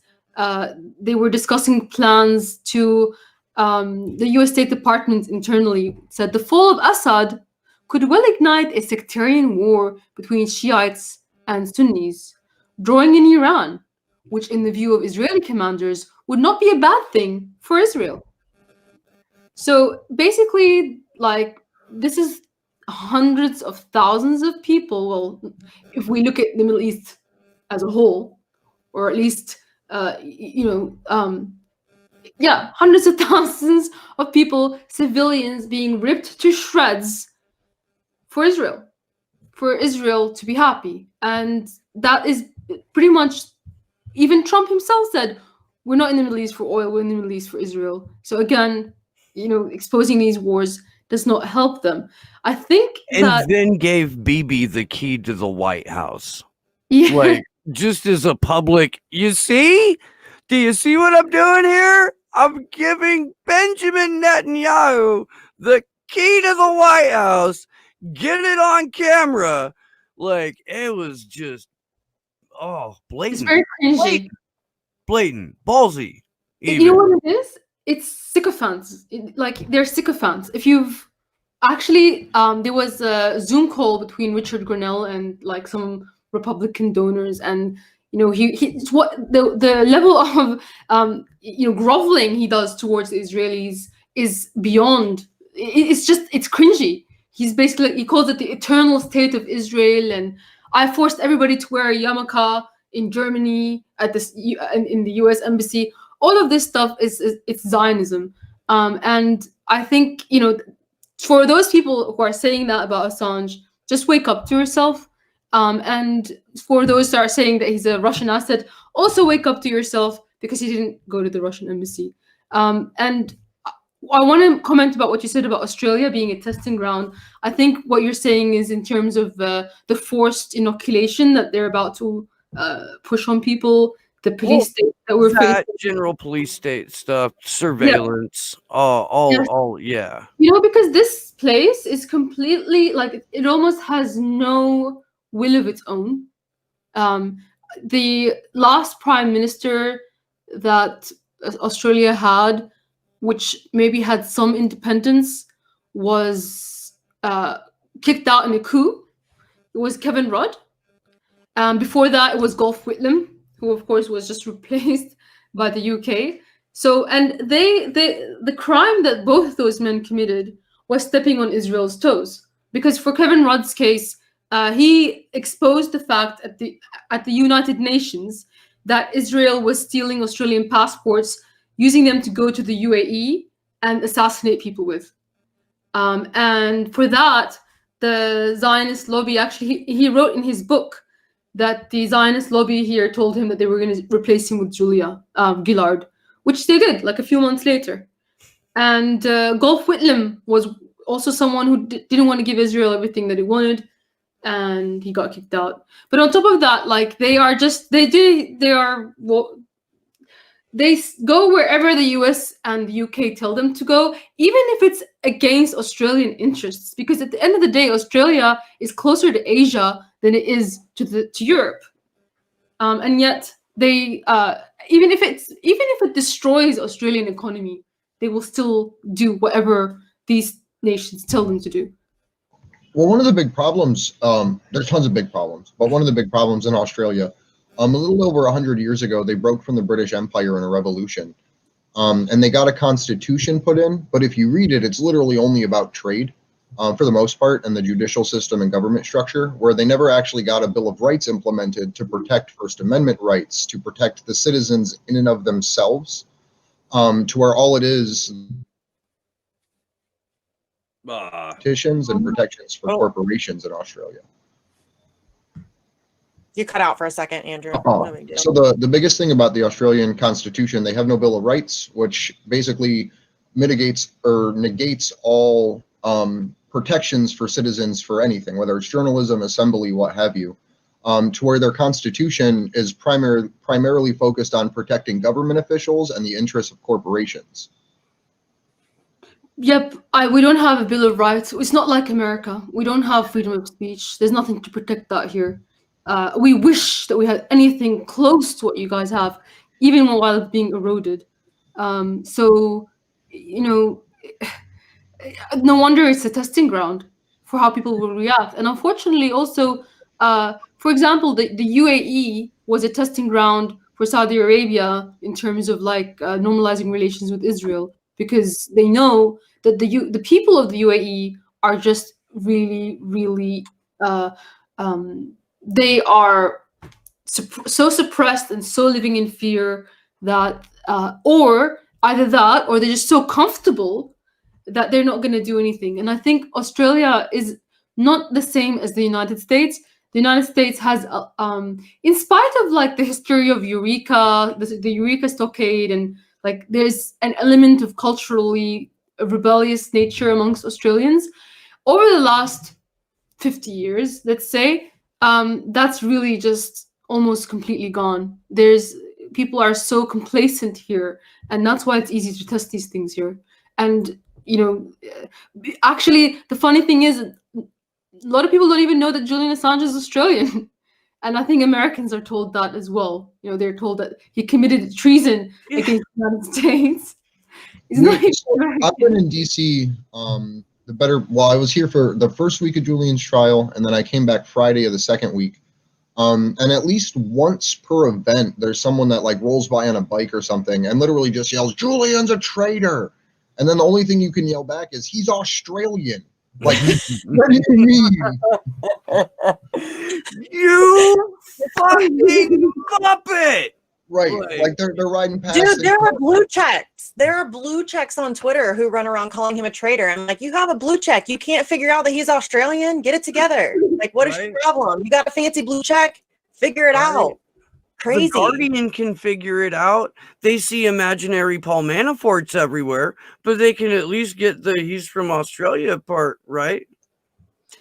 they were discussing plans to the US State Department internally said the fall of Assad could well ignite a sectarian war between Shiites and Sunnis, drawing in Iran, which in the view of Israeli commanders would not be a bad thing for Israel. So basically, this is hundreds of thousands of people. Well, if we look at the Middle East as a whole, or at least, hundreds of thousands of people, civilians being ripped to shreds for Israel to be happy. And that is pretty much, even Trump himself said, we're not in the Middle East for oil, we're in the Middle East for Israel. So again, exposing these wars does not help them. I think and then gave Bibi the key to the White House. Yeah. Just as a public, you see? Do you see what I'm doing here? I'm giving Benjamin Netanyahu the key to the White House. Get it on camera. It was just, blatant. It's very cringy. Blatant. Ballsy. Even. You know what it is? It's sycophants. They're sycophants. If you've actually, there was a Zoom call between Richard Grenell and some Republican donors, and he's what the level of groveling he does towards the Israelis is beyond. It's cringy. He's basically, he calls it the eternal state of Israel, and I forced everybody to wear a yarmulke in Germany at this in the U.S. embassy. All of this stuff it's Zionism, and I think for those people who are saying that about Assange, just wake up to yourself. And for those that are saying that he's a Russian asset, also wake up to yourself, because he didn't go to the Russian embassy. And I want to comment about what you said about Australia being a testing ground. I think what you're saying is in terms of the forced inoculation that they're about to push on people, the police state that we're facing. General police state stuff, surveillance, all, yeah. Because this place is completely, it almost has no will of its own. The last prime minister that Australia had, which maybe had some independence, was kicked out in a coup. It was Kevin Rudd. Before that, it was Golf Whitlam, who of course was just replaced by the UK. So, and the crime that both those men committed was stepping on Israel's toes. Because for Kevin Rudd's case, he exposed the fact at the United Nations that Israel was stealing Australian passports, using them to go to the UAE and assassinate people with. And for that, the Zionist lobby actually, he wrote in his book that the Zionist lobby here told him that they were going to replace him with Julia Gillard, which they did like a few months later. And Golf Whitlam was also someone who didn't want to give Israel everything that it wanted, and he got kicked out. But on top of that, like they go wherever the US and the UK tell them to go, even if it's against Australian interests, because at the end of the day, Australia is closer to Asia than it is to Europe. And yet they even if it destroys Australian economy, they will still do whatever these nations tell them to do. Well, one of the big problems, there's tons of big problems, but one of the big problems in Australia, a little over 100 years ago, they broke from the British Empire in a revolution, and they got a constitution put in. But if you read it, it's literally only about trade, for the most part, and the judicial system and government structure, where they never actually got a Bill of Rights implemented to protect First Amendment rights, to protect the citizens in and of themselves, to where all it is petitions and protections for corporations in Australia. You cut out for a second, Andrew. No big deal. So the biggest thing about the Australian Constitution, they have no Bill of Rights, which basically mitigates or negates all protections for citizens for anything, whether it's journalism, assembly, what have you, to where their constitution is primarily focused on protecting government officials and the interests of corporations. Yep, we don't have a Bill of Rights. It's not like America. We don't have freedom of speech. There's nothing to protect that here. We wish that we had anything close to what you guys have, even while it's being eroded. So, you know, no wonder it's a testing ground for how people will react. And unfortunately, also, for example, the UAE was a testing ground for Saudi Arabia in terms of like normalizing relations with Israel, because they know that the people of the UAE are just really, really they are so suppressed and so living in fear that or either that, or they're just so comfortable that they're not going to do anything. And I think Australia is not the same as the United States. The United States has, in spite of like the history of Eureka, the Eureka Stockade, and like there's an element of culturally rebellious nature amongst Australians, over the last 50 years, let's say, that's really just almost completely gone. People are so complacent here, and that's why it's easy to test these things here. And you know, actually, the funny thing is, a lot of people don't even know that Julian Assange is Australian, and I think Americans are told that as well. You know, they're told that he committed treason against the United States. He's not even American. I've been in DC. I was here for the first week of Julian's trial, and then I came back Friday of the second week. And at least once per event, there's someone that like rolls by on a bike or something and literally just yells, "Julian's a traitor!" And then the only thing you can yell back is, "He's Australian." Like, what do you mean? You fucking puppet! Right, like they're riding past. Dude, there are blue checks. There are blue checks on Twitter who run around calling him a traitor. I'm like, you have a blue check. You can't figure out that he's Australian? Get it together. Like, what is your problem? You got a fancy blue check? Figure it out. Crazy. The Guardian can figure it out. They see imaginary Paul Manaforts everywhere, but they can at least get the "he's from Australia" part right.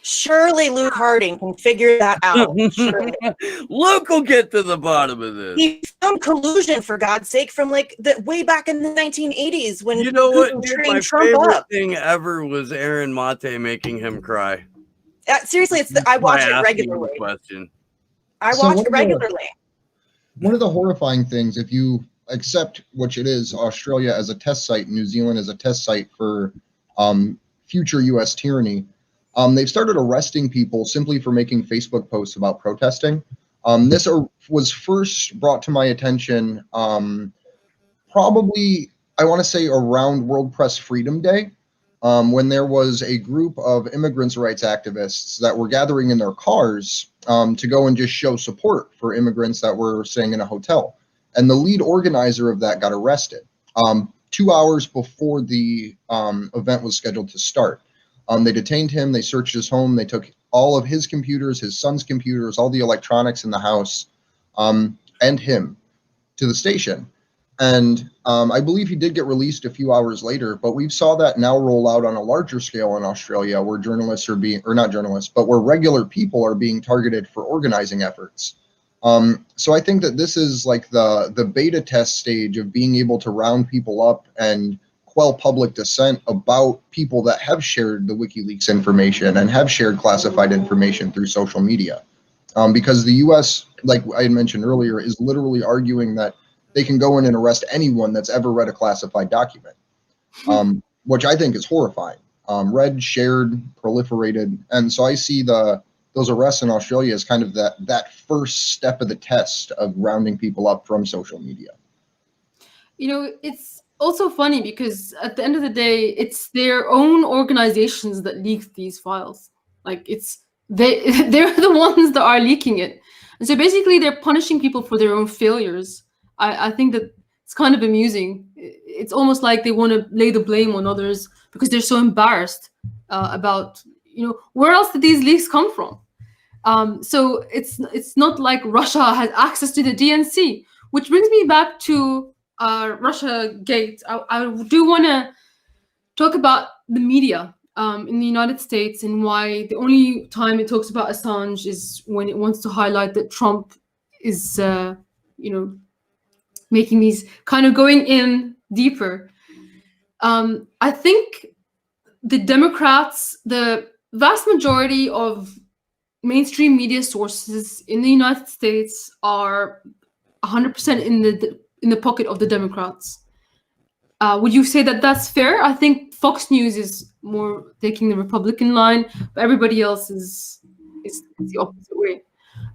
Surely Luke Harding can figure that out. Surely. Luke will get to the bottom of this. He found collusion, for God's sake, from like the way back in the 1980s when You know what? Dude, trained my Trump favorite up. thing ever was Aaron Mate making him cry. Seriously, I watch it regularly. Question. I watch it regularly. One of the horrifying things, if you accept which it is, Australia as a test site, New Zealand as a test site for future U.S. tyranny. They've started arresting people simply for making Facebook posts about protesting. This was first brought to my attention probably, I want to say, around World Press Freedom Day, when there was a group of immigrants' rights activists that were gathering in their cars to go and just show support for immigrants that were staying in a hotel. And the lead organizer of that got arrested 2 hours before the event was scheduled to start. They detained him, they searched his home, they took all of his computers, his son's computers, all the electronics in the house, and him to the station. And I believe he did get released a few hours later, but we saw that now roll out on a larger scale in Australia, where journalists are being, or not journalists, but where regular people are being targeted for organizing efforts. So I think that this is like the beta test stage of being able to round people up and quell public dissent about people that have shared the WikiLeaks information and have shared classified information through social media. Because the US, like I had mentioned earlier, is literally arguing that they can go in and arrest anyone that's ever read a classified document, which I think is horrifying. Read, shared, proliferated. And so I see those arrests in Australia as kind of that first step of the test of rounding people up from social media. You know, it's also funny because at the end of the day, it's their own organizations that leak these files. Like they're the ones that are leaking it. And so basically they're punishing people for their own failures. I think that it's kind of amusing. It's almost like they want to lay the blame on others because they're so embarrassed about, you know, where else did these leaks come from? So it's not like Russia has access to the DNC, which brings me back to Russia Gate. I do want to talk about the media in the United States and why the only time it talks about Assange is when it wants to highlight that Trump is, you know, making these kind of going in deeper. I think the Democrats, the vast majority of mainstream media sources in the United States are 100% in the pocket of the Democrats. Would you say that that's fair? I think Fox News is more taking the Republican line, but everybody else is the opposite way.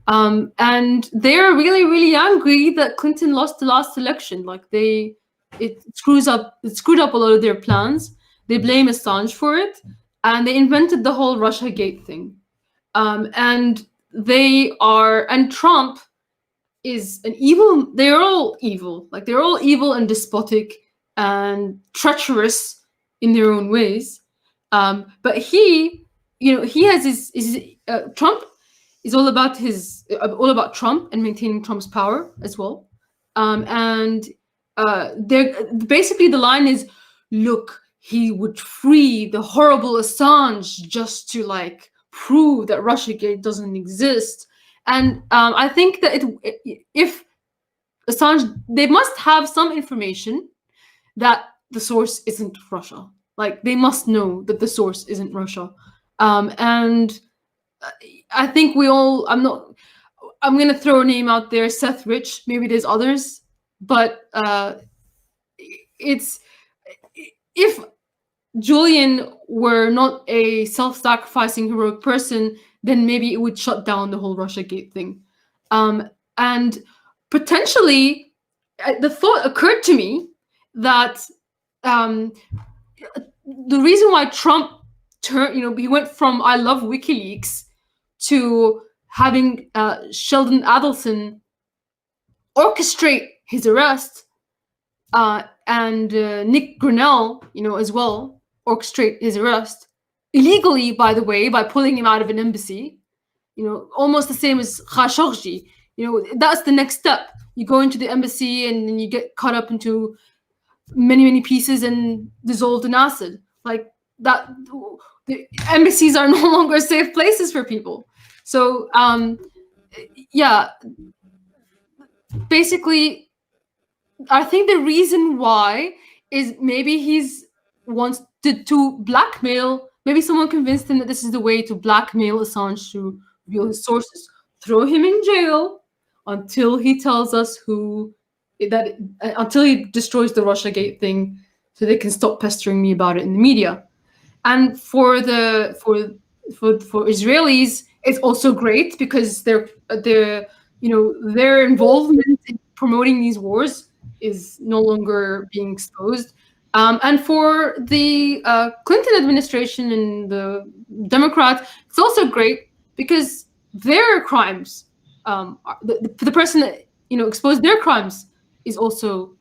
And they're really, really angry that Clinton lost the last election. Like it screwed up a lot of their plans. They blame Assange for it, and they invented the whole Russiagate thing. And Trump is an evil. They're all evil. Like they're all evil and despotic and treacherous in their own ways. But he has his Trump is all about Trump and maintaining Trump's power as well. And basically the line is, look, he would free the horrible Assange just to like prove that Russiagate doesn't exist. And I think that if Assange, they must have some information that the source isn't Russia. Like they must know that the source isn't Russia. And I think I'm going to throw a name out there, Seth Rich, maybe there's others, but if Julian were not a self-sacrificing heroic person, then maybe it would shut down the whole Russiagate thing. And potentially, the thought occurred to me that the reason why Trump he went from "I love WikiLeaks" to having Sheldon Adelson orchestrate his arrest, and Nick Grinnell, as well, orchestrate his arrest illegally, by the way, by pulling him out of an embassy. Almost the same as Khashoggi. That's the next step. You go into the embassy and then you get cut up into many, many pieces and dissolved in acid. Like that, the embassies are no longer safe places for people. So, basically, I think the reason why is maybe he's wants to blackmail. Maybe someone convinced him that this is the way to blackmail Assange to reveal his sources. Throw him in jail until he tells us until he destroys the Russiagate thing, so they can stop pestering me about it in the media. And for Israelis, it's also great because their involvement in promoting these wars is no longer being exposed. And for the Clinton administration and the Democrats, it's also great because their crimes, the person that exposed their crimes, is also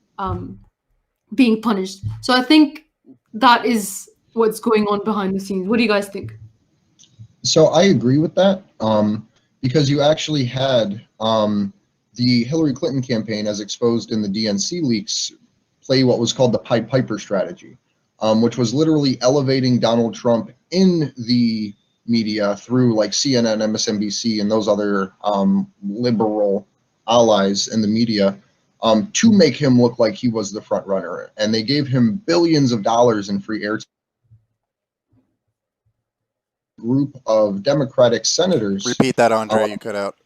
being punished. So I think that is what's going on behind the scenes. What do you guys think? So I agree with that, because you actually had the Hillary Clinton campaign, as exposed in the DNC leaks, play what was called the Pied Piper strategy, which was literally elevating Donald Trump in the media through like CNN, MSNBC, and those other liberal allies in the media, to make him look like he was the front runner. And they gave him billions of dollars in free airtime. Group of Democratic senators. Repeat that, Andre. You cut out.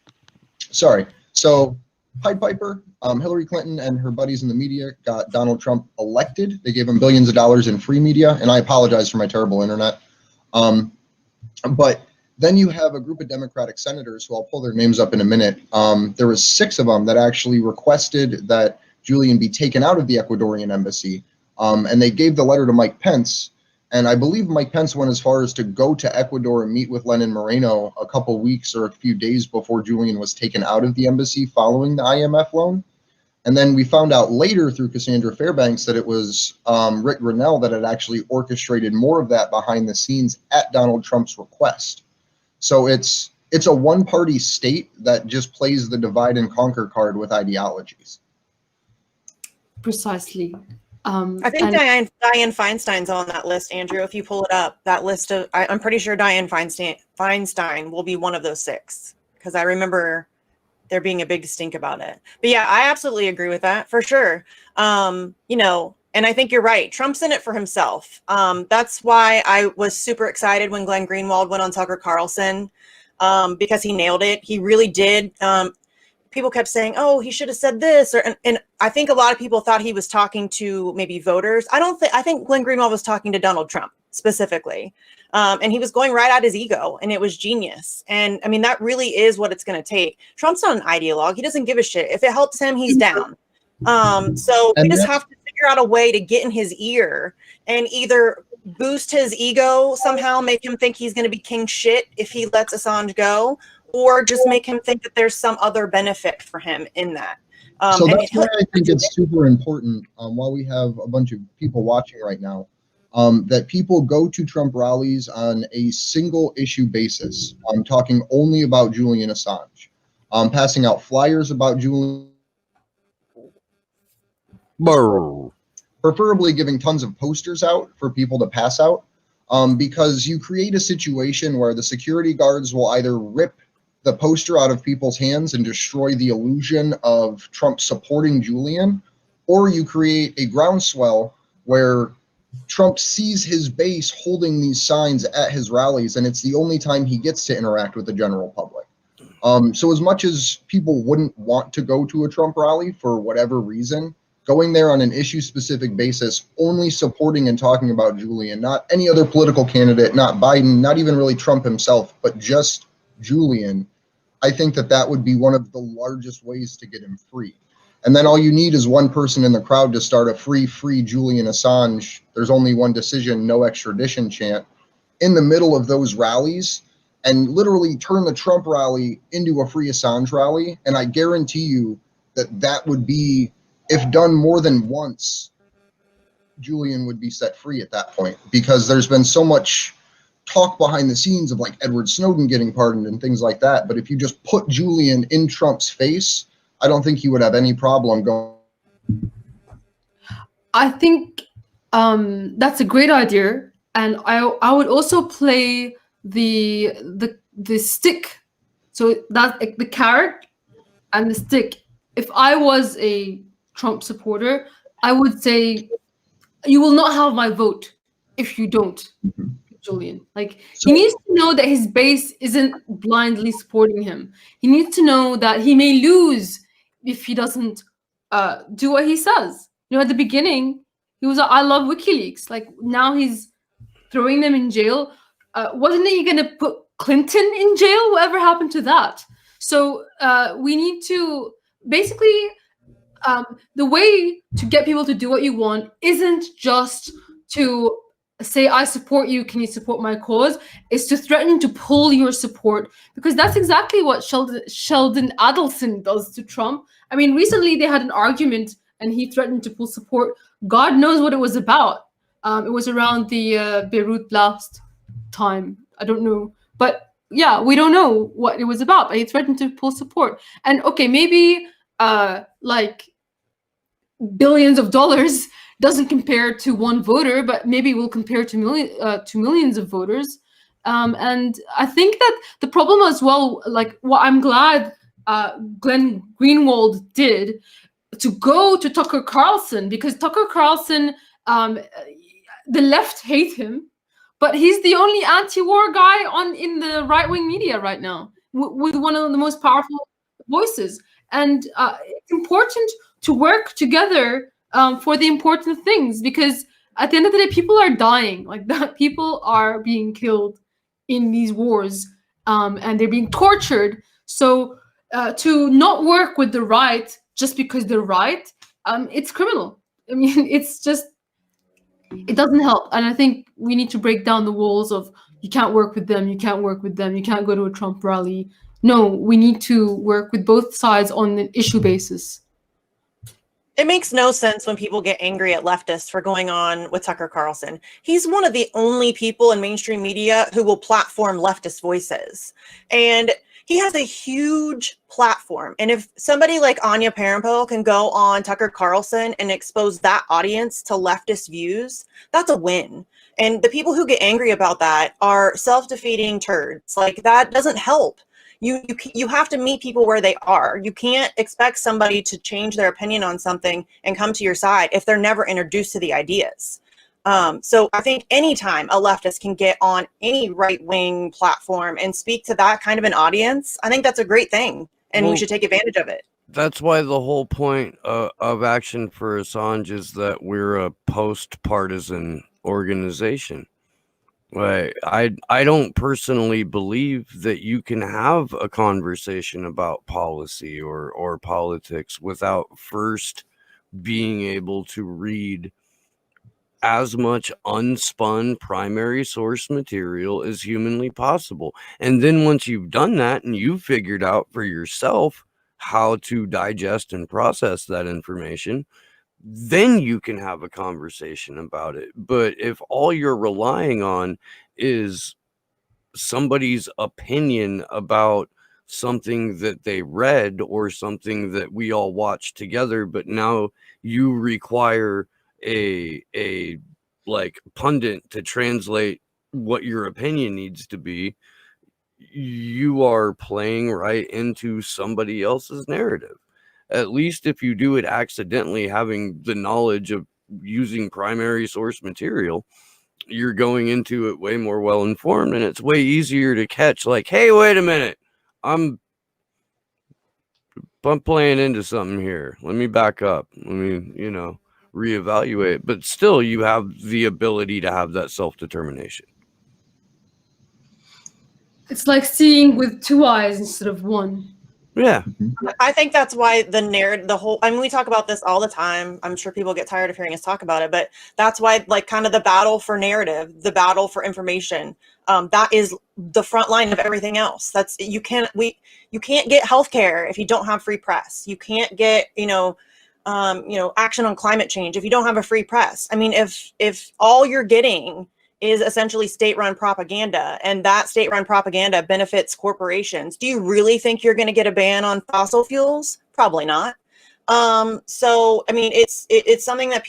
Sorry. So Pied Piper, Hillary Clinton and her buddies in the media got Donald Trump elected. They gave him billions of dollars in free media, and I apologize for my terrible internet. But then you have a group of Democratic senators, who I'll pull their names up in a minute. There was 6 of them that actually requested that Julian be taken out of the Ecuadorian embassy, and they gave the letter to Mike Pence. And I believe Mike Pence went as far as to go to Ecuador and meet with Lenin Moreno a couple weeks or a few days before Julian was taken out of the embassy following the IMF loan. And then we found out later through Cassandra Fairbanks that it was Rick Grinnell that had actually orchestrated more of that behind the scenes at Donald Trump's request. So it's a one-party state that just plays the divide and conquer card with ideologies. Precisely. I think Dianne Feinstein's on that list, Andrew. If you pull it up, that list of, I'm pretty sure Dianne Feinstein will be one of those 6, because I remember there being a big stink about it. But yeah, I absolutely agree with that for sure. And I think you're right. Trump's in it for himself. That's why I was super excited when Glenn Greenwald went on Tucker Carlson, because he nailed it. He really did. People kept saying, "Oh, he should have said this," and I think a lot of people thought he was talking to maybe voters. I think Glenn Greenwald was talking to Donald Trump specifically, and he was going right at his ego, and it was genius. And I mean, that really is what it's going to take. Trump's not an ideologue; he doesn't give a shit. If it helps him, he's down. So we just have to figure out a way to get in his ear and either boost his ego somehow, make him think he's going to be king shit if he lets Assange go, or just make him think that there's some other benefit for him in that. So that's why I think it's super important, while we have a bunch of people watching right now, that people go to Trump rallies on a single issue basis. I'm talking only about Julian Assange, passing out flyers about Julian, preferably giving tons of posters out for people to pass out, because you create a situation where the security guards will either rip the poster out of people's hands and destroy the illusion of Trump supporting Julian, or you create a groundswell where Trump sees his base holding these signs at his rallies, and it's the only time he gets to interact with the general public. So as much as people wouldn't want to go to a Trump rally for whatever reason, going there on an issue-specific basis, only supporting and talking about Julian, not any other political candidate, not Biden, not even really Trump himself, but just Julian, I think that would be one of the largest ways to get him free. And then all you need is one person in the crowd to start a free Julian Assange, there's only one decision, no extradition chant in the middle of those rallies, and literally turn the Trump rally into a free Assange rally. And I guarantee you that would be, if done more than once, Julian would be set free at that point, because there's been so much talk behind the scenes of like Edward Snowden getting pardoned and things like that. But if you just put Julian in Trump's face, I don't think he would have any problem going. I think that's a great idea, and I would also play the stick. So that the carrot and the stick. If I was a Trump supporter, I would say, you will not have my vote if you don't. Julian, he needs to know that his base isn't blindly supporting him. He needs to know that he may lose if he doesn't do what he says. At the beginning, he was I love WikiLeaks. Now he's throwing them in jail, wasn't he going to put Clinton in jail? Whatever happened to that? So we need to basically, the way to get people to do what you want isn't just to say, I support you, can you support my cause? Is to threaten to pull your support, because that's exactly what Sheldon Adelson does to Trump. I mean, recently they had an argument and he threatened to pull support. God knows what it was about. It was around the Beirut blast time. I don't know. But yeah, we don't know what it was about, but he threatened to pull support. And okay, maybe like billions of dollars doesn't compare to one voter, but maybe will compare to millions of voters. And I think that the problem as well, like what I'm glad Glenn Greenwald did, to go to Tucker Carlson, because Tucker Carlson, the left hate him, but he's the only anti-war guy in the right-wing media right now, with one of the most powerful voices. And it's important to work together for the important things, because at the end of the day, people are dying. Like that, people are being killed in these wars, and they're being tortured. So to not work with the right just because they're right, it's criminal. I mean, it's just, it doesn't help. And I think we need to break down the walls of, you can't work with them, you can't work with them, you can't go to a Trump rally. No, we need to work with both sides on an issue basis. It makes no sense when people get angry at leftists for going on with Tucker Carlson. He's one of the only people in mainstream media who will platform leftist voices. And he has a huge platform. And if somebody like Anya Parampil can go on Tucker Carlson and expose that audience to leftist views, that's a win. And the people who get angry about that are self-defeating turds. Like, that doesn't help. You have to meet people where they are. You can't expect somebody to change their opinion on something and come to your side if they're never introduced to the ideas. So I think anytime a leftist can get on any right-wing platform and speak to that kind of an audience, I think that's a great thing, and we should take advantage of it. That's why the whole point of Action for Assange is that we're a post-partisan organization. Right. I don't personally believe that you can have a conversation about policy or politics without first being able to read as much unspun primary source material as humanly possible. And then once you've done that and you've figured out for yourself how to digest and process that information, then you can have a conversation about it. But if all you're relying on is somebody's opinion about something that they read or something that we all watched together, but now you require a like pundit to translate what your opinion needs to be, you are playing right into somebody else's narrative. At least if you do it accidentally, having the knowledge of using primary source material, you're going into it way more well informed, and it's way easier to catch, like, hey, wait a minute, I'm playing into something here. Let me back up. Let me, reevaluate. But still, you have the ability to have that self-determination. It's like seeing with two eyes instead of one. Yeah. I think that's why the narrative, we talk about this all the time. I'm sure people get tired of hearing us talk about it, but that's why, like, kind of the battle for narrative, the battle for information, that is the front line of everything else. That's, you can't get healthcare if you don't have free press. You can't get, action on climate change if you don't have a free press. I mean, if all you're getting is essentially state-run propaganda, and that state-run propaganda benefits corporations, do you really think you're going to get a ban on fossil fuels? Probably not. So, I mean, it's something that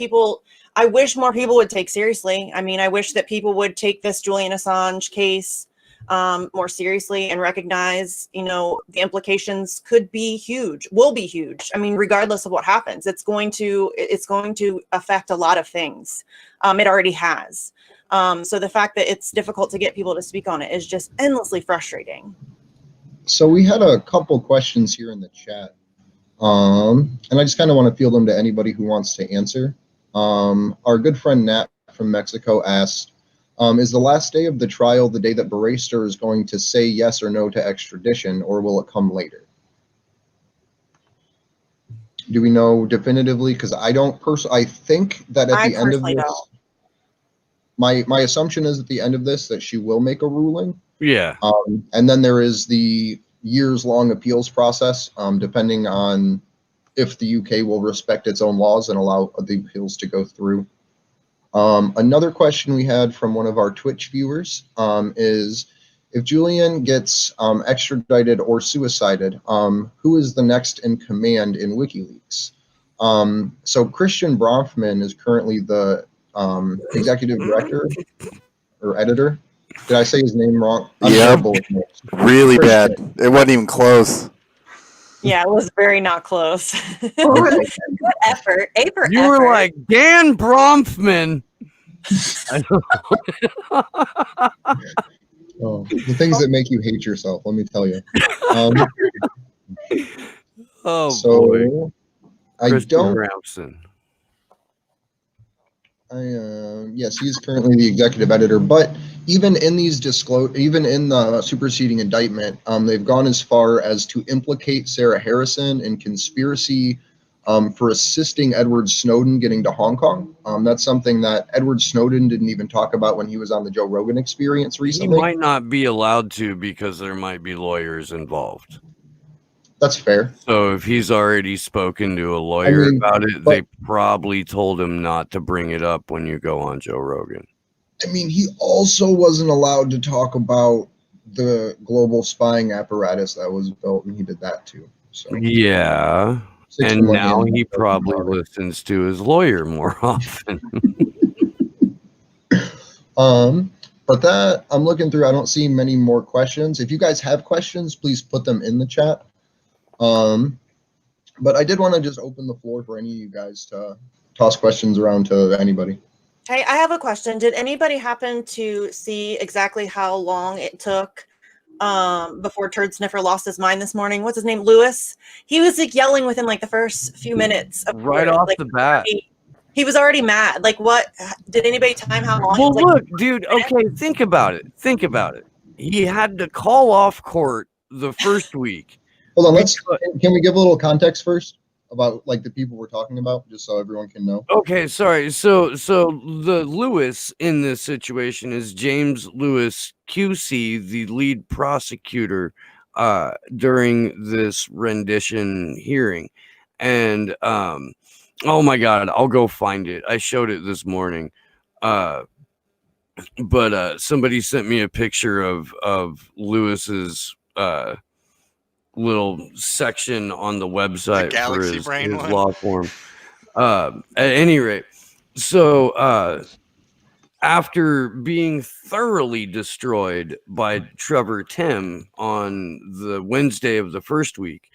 I wish more people would take seriously. I mean, I wish that people would take this Julian Assange case more seriously and recognize, the implications could be huge, will be huge. I mean, regardless of what happens, it's going to affect a lot of things. It already has. So the fact that it's difficult to get people to speak on it is just endlessly frustrating. So we had a couple questions here in the chat, and I just kind of want to field them to anybody who wants to answer. Our good friend Nat from Mexico asked, Is the last day of the trial the day that Barrister is going to say yes or no to extradition, or will it come later? Do we know definitively? Because I don't I think that at I the end of personally this, don't. my assumption is at the end of this that she will make a ruling. Yeah. And then there is the years-long appeals process, depending on if the UK will respect its own laws and allow the appeals to go through. Another question we had from one of our Twitch viewers is, if Julian gets extradited or suicided, who is the next in command in WikiLeaks? So Christian Bronfman is currently the executive director or editor. Did I say his name wrong? I'm terrible with names. Really Christian. bad. It wasn't even close. Yeah, it was very not close. Okay. Good effort. A for You effort. were like Dan Bronfman. I don't Oh, the things that make you hate yourself, let me tell you. Oh So boy. I Christian don't. Ramson. Yes, he's currently the executive editor, but even in these even in the superseding indictment, they've gone as far as to implicate Sarah Harrison in conspiracy for assisting Edward Snowden getting to Hong Kong. That's something that Edward Snowden didn't even talk about when he was on the Joe Rogan Experience He recently. might not be allowed to because there might be lawyers involved. That's fair. So if he's already spoken to a lawyer about it, they probably told him not to bring it up when you go on Joe Rogan. I mean, he also wasn't allowed to talk about the global spying apparatus that was built, and he did that too. So yeah. And now he probably about it. listens to his lawyer more often. But that I'm looking through, I don't see many more questions. If you guys have questions, please put them in the chat. But I did want to just open the floor for any of you guys to toss questions around to anybody. Hey, I have a question. Did anybody happen to see exactly how long it took before Turd Sniffer lost his mind this morning? What's his name? Lewis? He was like yelling within like the first few minutes. Right off the bat. He was already mad. Like, what? Did anybody time how long? Well, it was, like, look, dude. Okay, think about it. Think about it. He had to call off court the first week. Hold on, can we give a little context first about like the people we're talking about, just so everyone can know? Okay, sorry. So the Lewis in this situation is James Lewis QC, the lead prosecutor during this rendition hearing. And oh my God, I'll go find it. I showed it this morning. But somebody sent me a picture of Lewis's little section on the website for his law form. At any rate, so after being thoroughly destroyed by Trevor Tim on the Wednesday of the first week,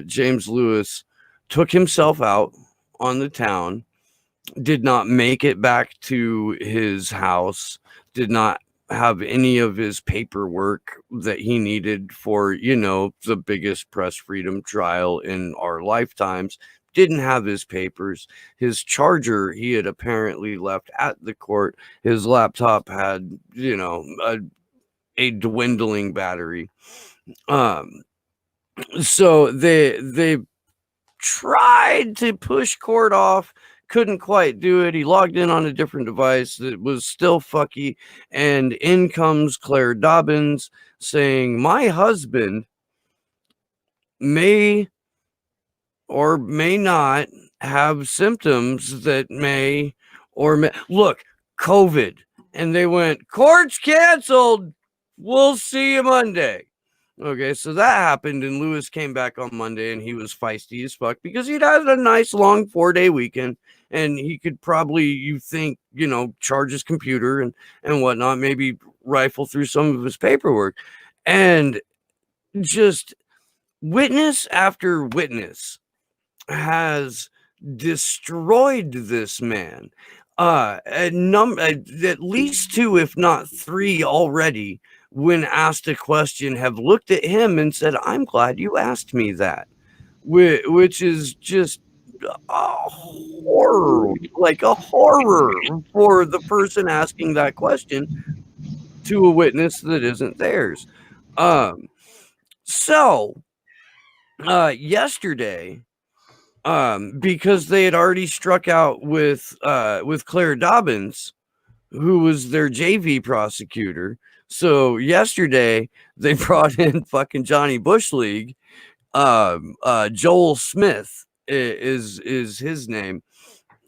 James Lewis took himself out on the town, did not make it back to his house, did not have any of his paperwork that he needed for, you know, the biggest press freedom trial in our lifetimes. Didn't have his papers. His charger he had apparently left at the court. His laptop had, you know, a dwindling battery. So they tried to push court off, couldn't quite do it. He logged in on a different device that was still fucky, and in comes Claire Dobbins saying, my husband may or may not have symptoms that may or may look COVID. And they went, court's canceled, we'll see you Monday. Okay, so that happened, and Lewis came back on Monday, and he was feisty as fuck because he'd had a nice long 4-day weekend, and he could probably, you think, you know, charge his computer and whatnot, maybe rifle through some of his paperwork, and just witness after witness has destroyed this man. At least 2, if not 3 already, when asked a question, have looked at him and said, I'm glad you asked me that, which is just horror, like a horror for the person asking that question to a witness that isn't theirs. So yesterday, because they had already struck out with Claire Dobbins, who was their JV prosecutor. So yesterday they brought in fucking Johnny Bush League. Joel Smith is his name.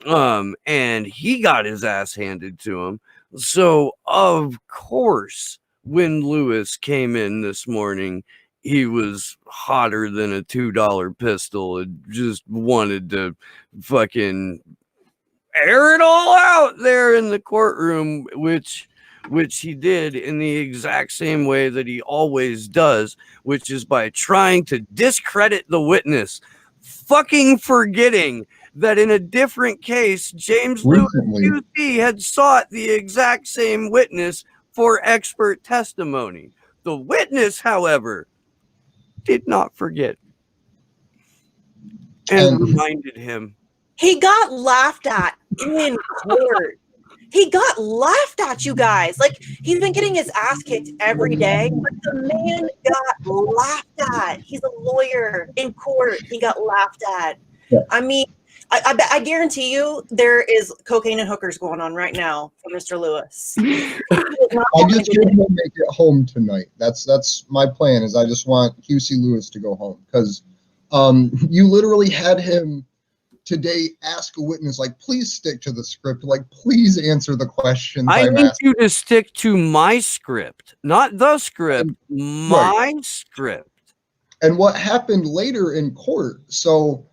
And he got his ass handed to him. So of course, when Lewis came in this morning, he was hotter than a $2 pistol and just wanted to fucking air it all out there in the courtroom, which he did in the exact same way that he always does, which is by trying to discredit the witness, fucking forgetting that in a different case, James Lewis QC had sought the exact same witness for expert testimony. The witness, however, did not forget and reminded him. He got laughed at in court. He got laughed at, you guys. Like, he's been getting his ass kicked every day, but the man got laughed at. He's a lawyer in court. He got laughed at. Yeah. I mean, I guarantee you there is cocaine and hookers going on right now for Mr. Lewis. I just want to make it home tonight. That's my plan. Is I just want QC Lewis to go home, because you literally had him today ask a witness, like, please stick to the script, like, please answer the questions. I need you to stick to my script, not the script, my script. And what happened later in court? So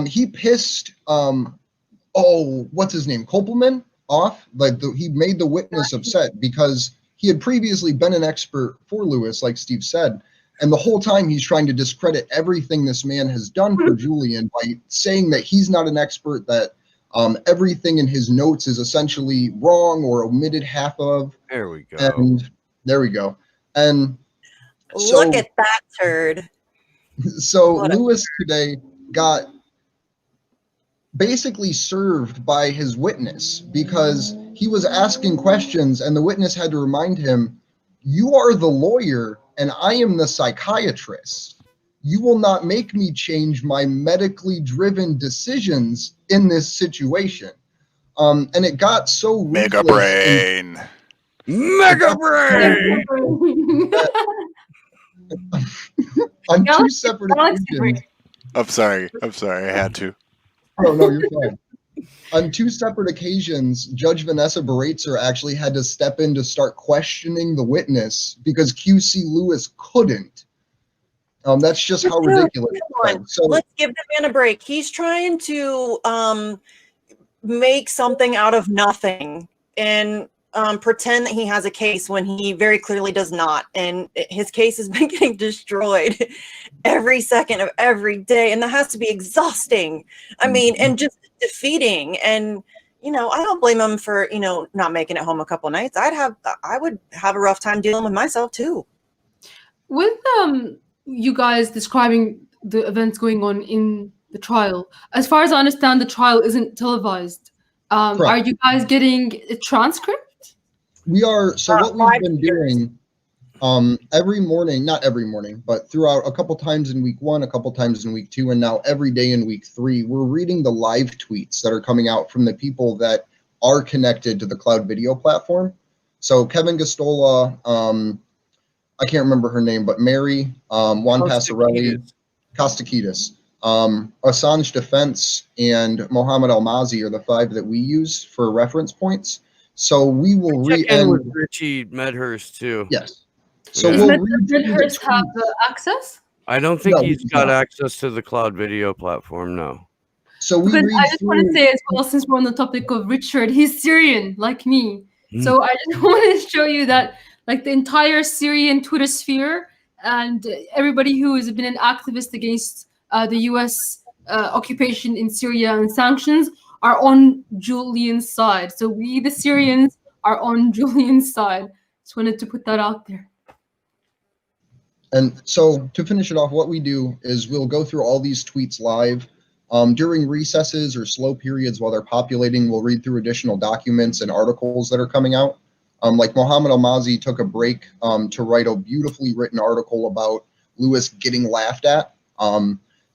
he pissed what's his name, Kopelman, off. Like, he made the witness upset because he had previously been an expert for Lewis, like Steve said. And the whole time he's trying to discredit everything this man has done for Julian by saying that he's not an expert, that everything in his notes is essentially wrong or omitted half of. There we go. And there we go. And so, look at that turd. So Lewis today got basically served by his witness, because he was asking questions and the witness had to remind him, you are the lawyer and I am the psychiatrist. You will not make me change my medically driven decisions in this situation. And it got so Mega brain. On two separate occasions. I'm sorry. I had to. Oh, no, you're fine. On two separate occasions, Judge Vanessa Baratzer actually had to step in to start questioning the witness because QC Lewis couldn't. That's just how ridiculous. So let's give the man a break. He's trying to make something out of nothing and pretend that he has a case when he very clearly does not. And his case has been getting destroyed every second of every day. And that has to be exhausting. I mean, and just defeating. And, you know, I don't blame him for, you know, not making it home a couple of nights. I would have a rough time dealing with myself too. With you guys describing the events going on in the trial, as far as I understand, the trial isn't televised. Are you guys getting a transcript? We are. So what we've been doing every morning, not every morning, but throughout a couple times in week 1, a couple times in week 2, and now every day in week 3, we're reading the live tweets that are coming out from the people that are connected to the cloud video platform. So Kevin Gostola, I can't remember her name, but Mary, Juan Passarelli, Kostakidis, Assange Defense, and Mohammed Almazi are the 5 that we use for reference points. So we will check in with Richie Medhurst too. Yes. So we'll Medhurst have access? I don't think he's got access to the cloud video platform. No. So we I just want to say as well, since we're on the topic of Richard, he's Syrian like me. So I just want to show you that, like, the entire Syrian Twitter sphere and everybody who has been an activist against the U.S. Occupation in Syria and sanctions are on Julian's side. So we, the Syrians, are on Julian's side. Just wanted to put that out there. And so to finish it off, what we do is we'll go through all these tweets live. During recesses or slow periods while they're populating, we'll read through additional documents and articles that are coming out. Like Mohammed Almazi took a break to write a beautifully written article about Lewis getting laughed at.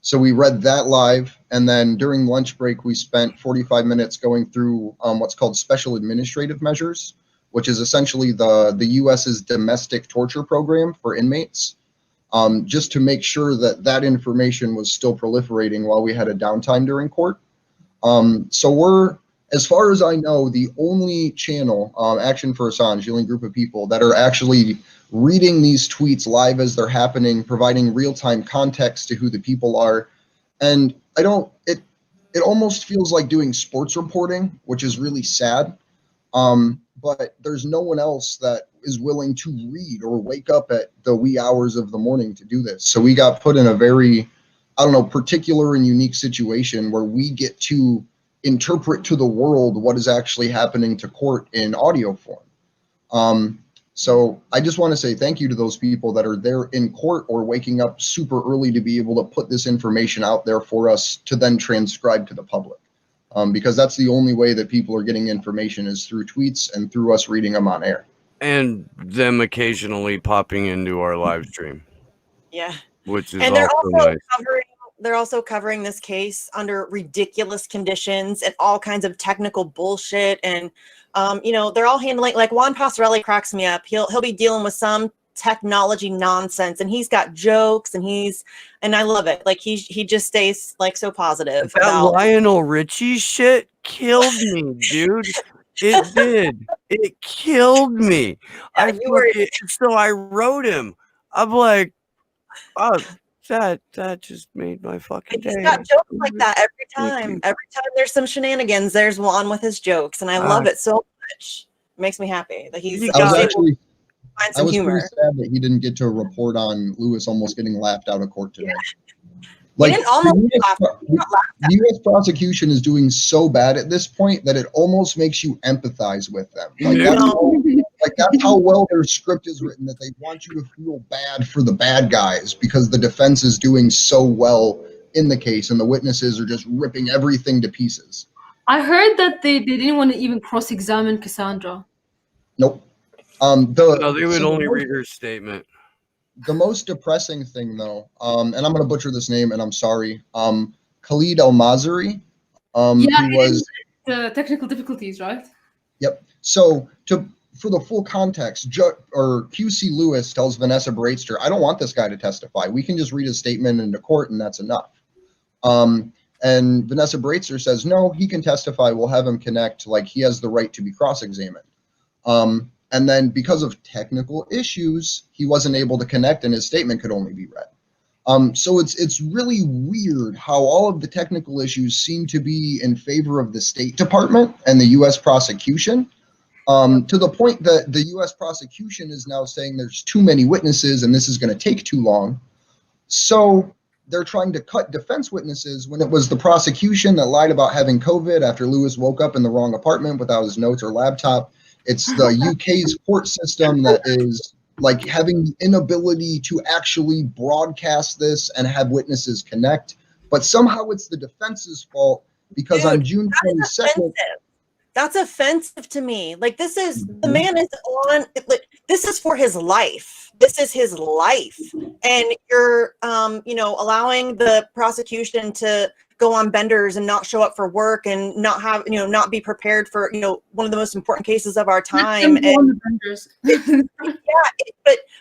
So we read that live, and then during lunch break, we spent 45 minutes going through what's called special administrative measures, which is essentially the U.S.'s domestic torture program for inmates, just to make sure that that information was still proliferating while we had a downtime during court. So we're, as far as I know, the only channel, Action for Assange, the only group of people that are actually reading these tweets live as they're happening, providing real-time context to who the people are. And it almost feels like doing sports reporting, which is really sad. But there's no one else that is willing to read or wake up at the wee hours of the morning to do this. So we got put in a very, particular and unique situation where we get to interpret to the world what is actually happening to court in audio form. So I just want to say thank you to those people that are there in court or waking up super early to be able to put this information out there for us to then transcribe to the public. Because that's the only way that people are getting information is through tweets and through us reading them on air. And them occasionally popping into our live stream. Yeah. Which is And they're also also nice. they're also covering this case under ridiculous conditions and all kinds of technical bullshit. And they're all handling, like Juan Pasarelli cracks me up. He'll be dealing with some technology nonsense, and he's got jokes, and I love it. Like he just stays like so positive. That Lionel Richie shit killed me, dude. It did. It killed me. Yeah, So I wrote him. I'm like, oh, that just made my fucking day. He's got jokes like that every time. Every time there's some shenanigans, there's Juan with his jokes, and I love it so much. It makes me happy that he's able to find some humor. Pretty sad that he didn't get to report on Lewis almost getting laughed out of court today. Yeah. Like the U.S. prosecution is doing so bad at this point that it almost makes you empathize with them. Like that's how well their script is written, that they want you to feel bad for the bad guys because the defense is doing so well in the case and the witnesses are just ripping everything to pieces. I heard that they didn't want to even cross-examine Cassandra. Nope. They would only read her statement. The most depressing thing, though, and I'm going to butcher this name, and I'm sorry, Khalid Al-Mazari, who was the technical difficulties, right? Yep. So for the full context, QC Lewis tells Vanessa Breitster, I don't want this guy to testify. We can just read his statement into court, and that's enough. And Vanessa Breitster says, no, he can testify. We'll have him connect. Like, he has the right to be cross-examined. And then because of technical issues, he wasn't able to connect and his statement could only be read. So it's really weird how all of the technical issues seem to be in favor of the State Department and the U.S. prosecution, to the point that the U.S. prosecution is now saying there's too many witnesses and this is going to take too long. So they're trying to cut defense witnesses when it was the prosecution that lied about having COVID after Lewis woke up in the wrong apartment without his notes or laptop. It's the UK's court system that is like having the inability to actually broadcast this and have witnesses connect. But somehow it's the defense's fault because on June 22nd. That's offensive to me. Like, this is, the man is on, like, this is for his life. This is his life. And you're, allowing the prosecution to go on benders and not show up for work and not have, not be prepared for, one of the most important cases of our time.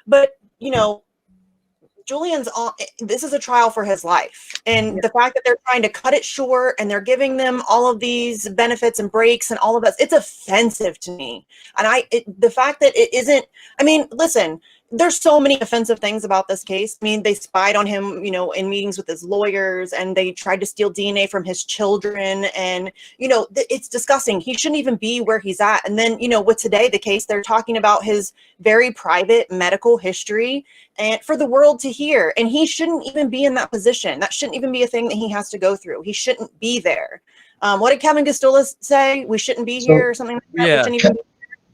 But Julian's on, this is a trial for his life. And the fact that they're trying to cut it short and they're giving them all of these benefits and breaks and all of this, it's offensive to me. And the fact that it isn't, listen, there's so many offensive things about this case. They spied on him, in meetings with his lawyers, and they tried to steal DNA from his children. And, it's disgusting. He shouldn't even be where he's at. And then, with today, the case, they're talking about his very private medical history and for the world to hear. And he shouldn't even be in that position. That shouldn't even be a thing that he has to go through. He shouldn't be there. What did Kevin Gastula say? We shouldn't be here or something like that? Yeah. We shouldn't even be.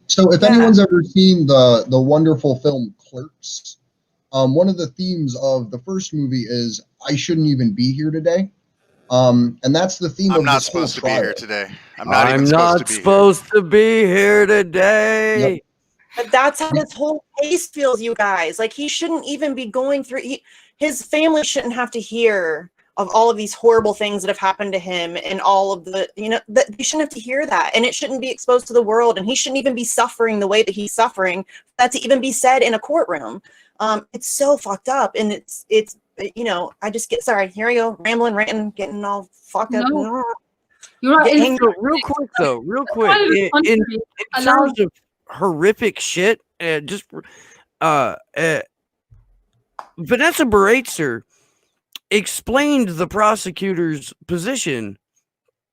So if anyone's ever seen the wonderful film Clerks, one of the themes of the first movie is I shouldn't even be here today. And that's the theme I'm of not this whole supposed to be trial. here today. I'm not even supposed to be here today. Yep. But that's how this whole case feels, you guys. Like, he shouldn't even be going through. His family shouldn't have to hear of all of these horrible things that have happened to him, and all of the, that they shouldn't have to hear that, and it shouldn't be exposed to the world, and he shouldn't even be suffering the way that he's suffering. For that to even be said in a courtroom, it's so fucked up, and it's I just get sorry. Here I go, rambling, ranting, getting all fucked up. No. You're right. So real quick, in terms of horrific shit, just Vanessa Baratzer explained the prosecutor's position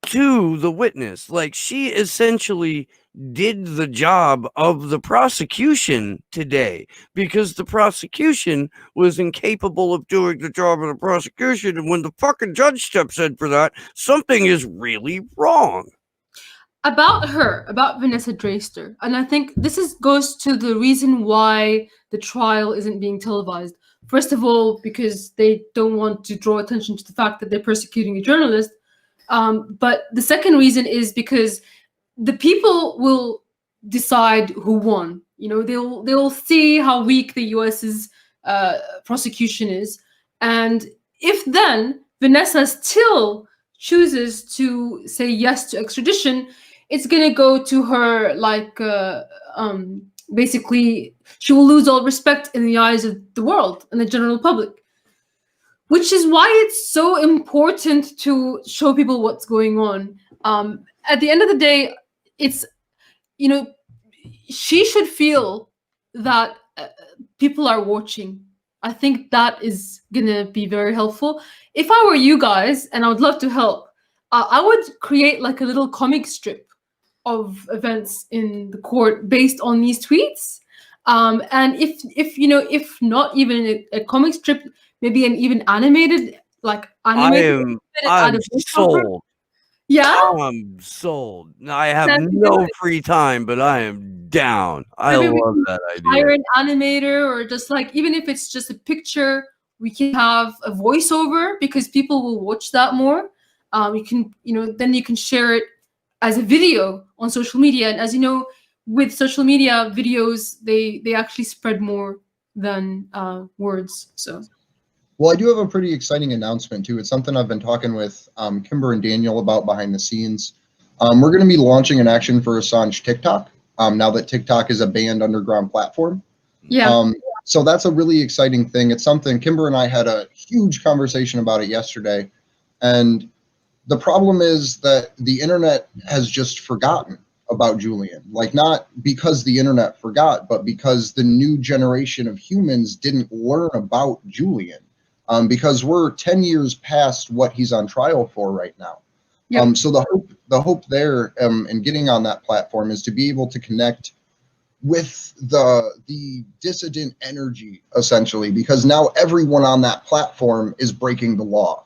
to the witness. Like, she essentially did the job of the prosecution today, because the prosecution was incapable of doing the job of the prosecution. And when the fucking judge steps in for that, something is really wrong. About Vanessa Draster, and I think this goes to the reason why the trial isn't being televised. First of all, because they don't want to draw attention to the fact that they're persecuting a journalist. But the second reason is because the people will decide who won. They'll see how weak the US's prosecution is, and if then Vanessa still chooses to say yes to extradition, it's gonna go to her like basically she will lose all respect in the eyes of the world and the general public, which is why it's so important to show people what's going on. At the end of the day, it's she should feel that people are watching. I think that is gonna be very helpful. If I were you guys, and I would love to help, I would create like a little comic strip of events in the court based on these tweets. And if not even a comic strip, maybe an even animated. I'm sold. Yeah, I'm sold. I have no free time, but I am down. I love that idea. Hire an animator, or just like, even if it's just a picture, we can have a voiceover, because people will watch that more. You can, then you can share it as a video on social media. And as you know, with social media, videos, they actually spread more than words. So. Well, I do have a pretty exciting announcement too. It's something I've been talking with Kimber and Daniel about behind the scenes. We're going to be launching an action for Assange TikTok now that TikTok is a banned underground platform. Yeah. So that's a really exciting thing. It's something Kimber and I had a huge conversation about it yesterday. And the problem is that the internet has just forgotten about Julian. Like, not because the internet forgot, but because the new generation of humans didn't learn about Julian. Because we're 10 years past what he's on trial for right now. Yep. So the hope there in getting on that platform is to be able to connect with the dissident energy, essentially, because now everyone on that platform is breaking the law.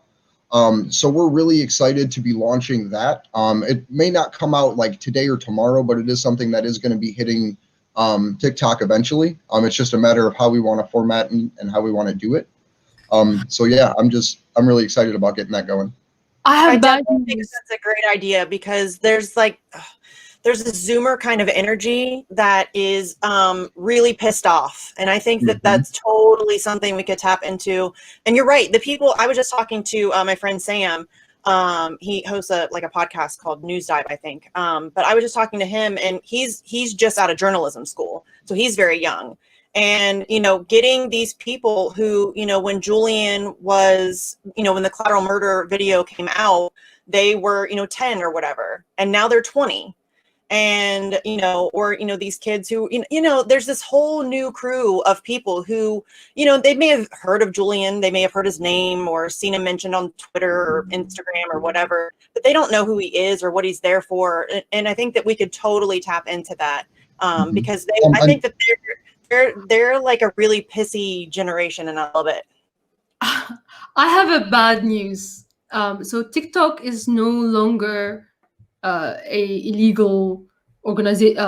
So we're really excited to be launching that. It may not come out like today or tomorrow, but it is something that is going to be hitting TikTok eventually. It's just a matter of how we want to format and how we want to do it. So yeah, I'm really excited about getting that going. I definitely think that's a great idea, because there's a Zoomer kind of energy that is really pissed off. And I think that that's totally something we could tap into. And you're right. The people, I was just talking to my friend Sam. He hosts a podcast called News Dive, I think. But I was just talking to him, and he's just out of journalism school. So he's very young. And, getting these people who, when Julian was, when the collateral murder video came out, they were, 10 or whatever, and now they're 20. And, these kids who, there's this whole new crew of people who, they may have heard of Julian, they may have heard his name or seen him mentioned on Twitter or Instagram or whatever, but they don't know who he is or what he's there for. And I think that we could totally tap into that because I think that they're like a really pissy generation, and I love it. I have a bad news. So TikTok is no longer a illegal organization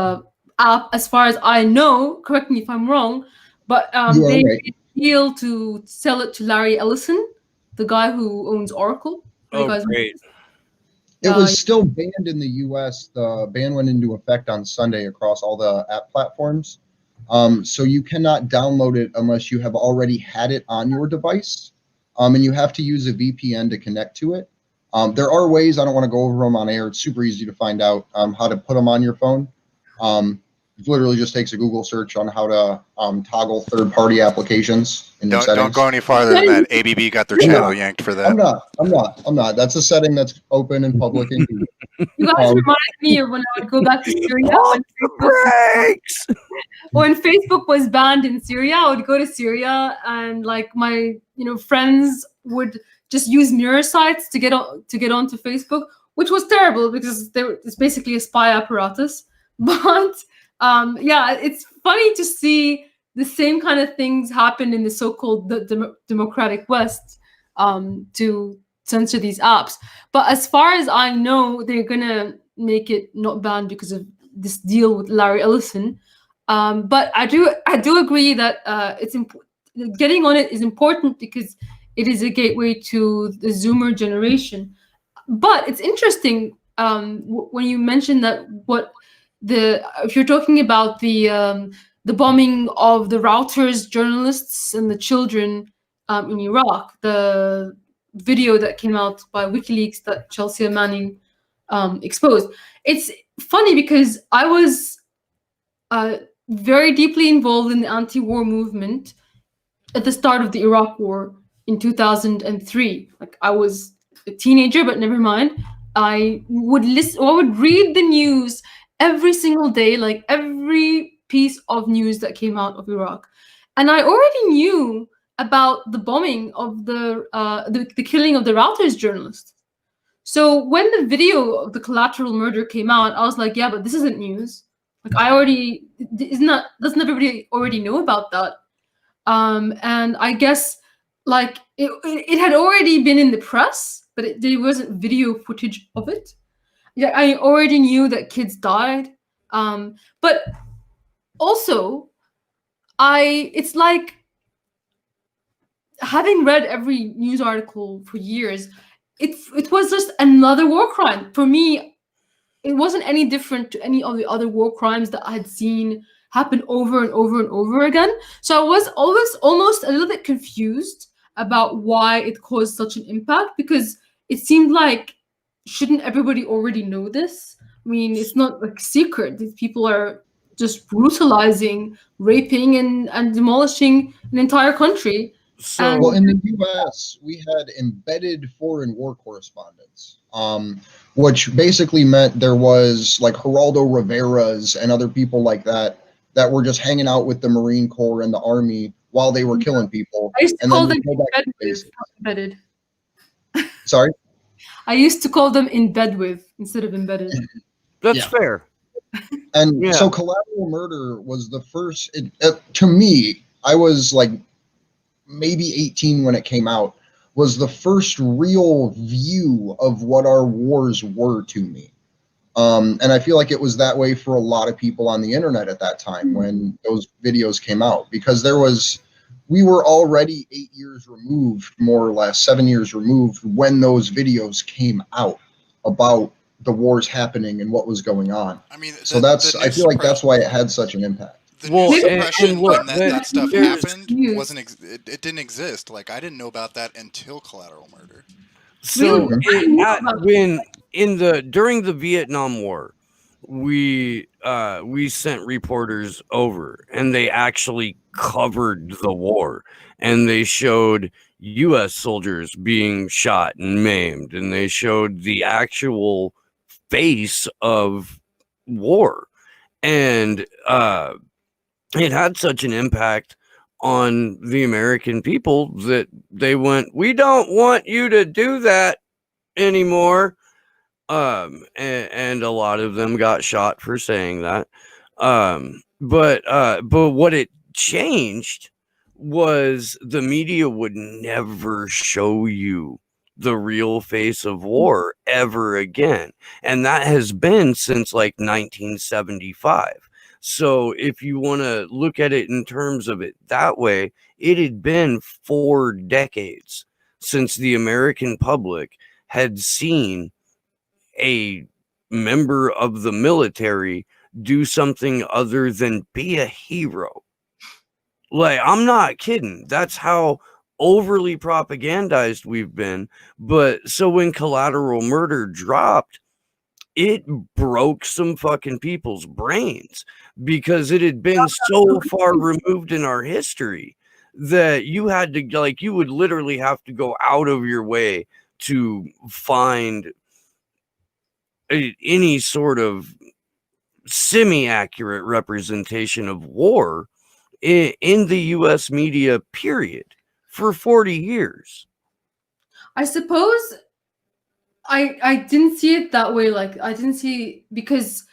app, as far as I know. Correct me if I'm wrong, but they deal to sell it to Larry Ellison, the guy who owns Oracle. What do you Oh, guys think? great. It was still banned in the US. The ban went into effect on Sunday across all the app platforms. So you cannot download it unless you have already had it on your device. And you have to use a VPN to connect to it. There are ways, I don't want to go over them on air. It's super easy to find out how to put them on your phone. It literally just takes a Google search on how to toggle third-party applications in your settings. Don't go any farther than that. ABB got their channel yanked for that. I'm not. That's a setting that's open and public. And You guys remind me of when I would go back to Syria. Breaks. When Facebook was banned in Syria, I would go to Syria and like my friends would just use mirror sites to get onto Facebook, which was terrible because it's basically a spy apparatus. But yeah, it's funny to see the same kind of things happen in the so-called democratic West to censor these apps. But as far as I know, they're gonna make it not banned because of this deal with Larry Ellison. But I do agree that it's getting on it is important because it is a gateway to the Zoomer generation. But it's interesting when you mentioned that if you're talking about the bombing of the Reuters journalists and the children in Iraq, the video that came out by WikiLeaks that Chelsea Manning exposed. It's funny because I was very deeply involved in the anti-war movement at the start of the Iraq War in 2003. Like I was a teenager, but never mind. I would read the news every single day, like every piece of news that came out of Iraq. And I already knew about the bombing of the killing of the Reuters journalist. So when the video of the collateral murder came out, I was like, yeah, but this isn't news. Like doesn't everybody already know about that? And I guess like it had already been in the press, but there wasn't video footage of it. Yeah, I already knew that kids died. But also, it's like having read every news article for years, it was just another war crime. For me, it wasn't any different to any of the other war crimes that I had seen happen over and over and over again. So I was always almost a little bit confused about why it caused such an impact, because it seemed like, shouldn't everybody already know this? I mean, it's not like secret. These people are just brutalizing, raping, and demolishing an entire country. Well, in the U.S., we had embedded foreign war correspondents, which basically meant there was like Geraldo Rivera's and other people like that were just hanging out with the Marine Corps and the Army while they were killing people. I used to call them embedded. Sorry? I used to call them in bed with instead of embedded. That's fair. And so collateral murder was the first, to me, I was like maybe 18 when it came out, was the first real view of what our wars were to me. And I feel like it was that way for a lot of people on the internet at that time when those videos came out, because we were already 8 years removed, more or less 7 years removed, when those videos came out about the wars happening and what was going on. I mean, so I feel like that's why it had such an impact. The news suppression when that stuff happened it didn't exist. Like I didn't know about that until collateral murder. So during the Vietnam War, we sent reporters over, and they actually covered the war, and they showed U.S. soldiers being shot and maimed, and they showed the actual face of war, and it had such an impact on the American people that they went, we don't want you to do that anymore. And a lot of them got shot for saying that. But what it changed was the media would never show you the real face of war ever again. And that has been since like 1975. So if you want to look at it in terms of it that way, it had been 4 decades since the American public had seen a member of the military do something other than be a hero. Like, I'm not kidding. That's how overly propagandized we've been. But so when Collateral Murder dropped, it broke some fucking people's brains because it had been so far removed in our history that you had to, like, you would literally have to go out of your way to find any sort of semi-accurate representation of war in the US media, period, for 40 years. I suppose I didn't see it that way. Like, I didn't see, because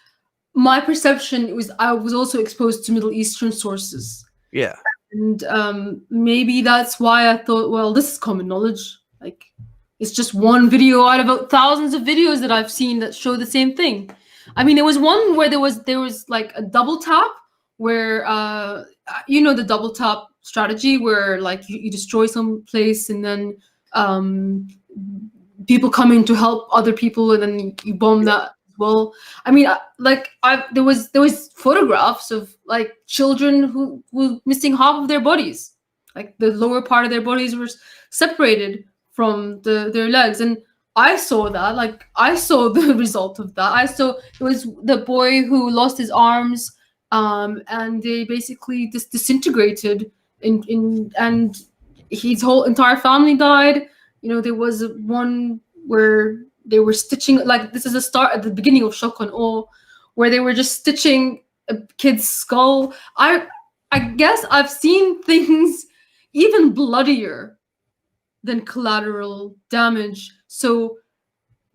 my perception was I was also exposed to Middle Eastern sources. Yeah. And maybe that's why I thought, well, this is common knowledge. Like, it's just one video out of thousands of videos that I've seen that show the same thing. I mean, there was one where there was like a double tap where the double tap strategy where like you destroy some place and then people come in to help other people and then you bomb that as well. I mean, there was photographs of like children who were missing half of their bodies, like the lower part of their bodies were separated from their legs, and I saw that. Like, I saw the result of that. I saw it was the boy who lost his arms, and they basically just disintegrated and his whole entire family died. There was one where they were stitching, like, this is a start at the beginning of Shock and Awe, where they were just stitching a kid's skull. I guess I've seen things even bloodier than Collateral Damage. So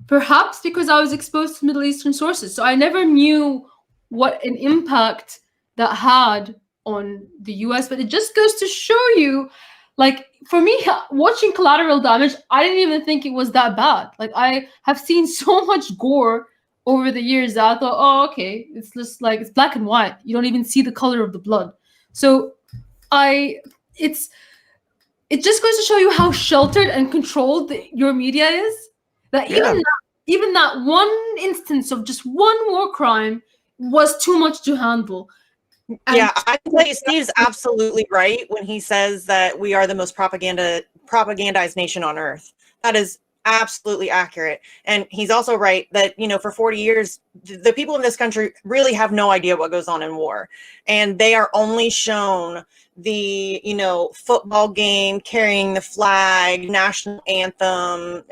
perhaps because I was exposed to Middle Eastern sources, so I never knew what an impact that had on the US. But it just goes to show you, like, for me, watching Collateral Damage, I didn't even think it was that bad. Like, I have seen so much gore over the years that I thought, oh, okay, it's just like, it's black and white. You don't even see the color of the blood. So it just goes to show you how sheltered and controlled your media is. That even that one instance of just one war crime was too much to handle. Yeah, I can tell you, Steve's absolutely right when he says that we are the most propagandized nation on earth. That is absolutely accurate. And he's also right that, for 40 years, the people in this country really have no idea what goes on in war. And they are only shown the, football game, carrying the flag, national anthem,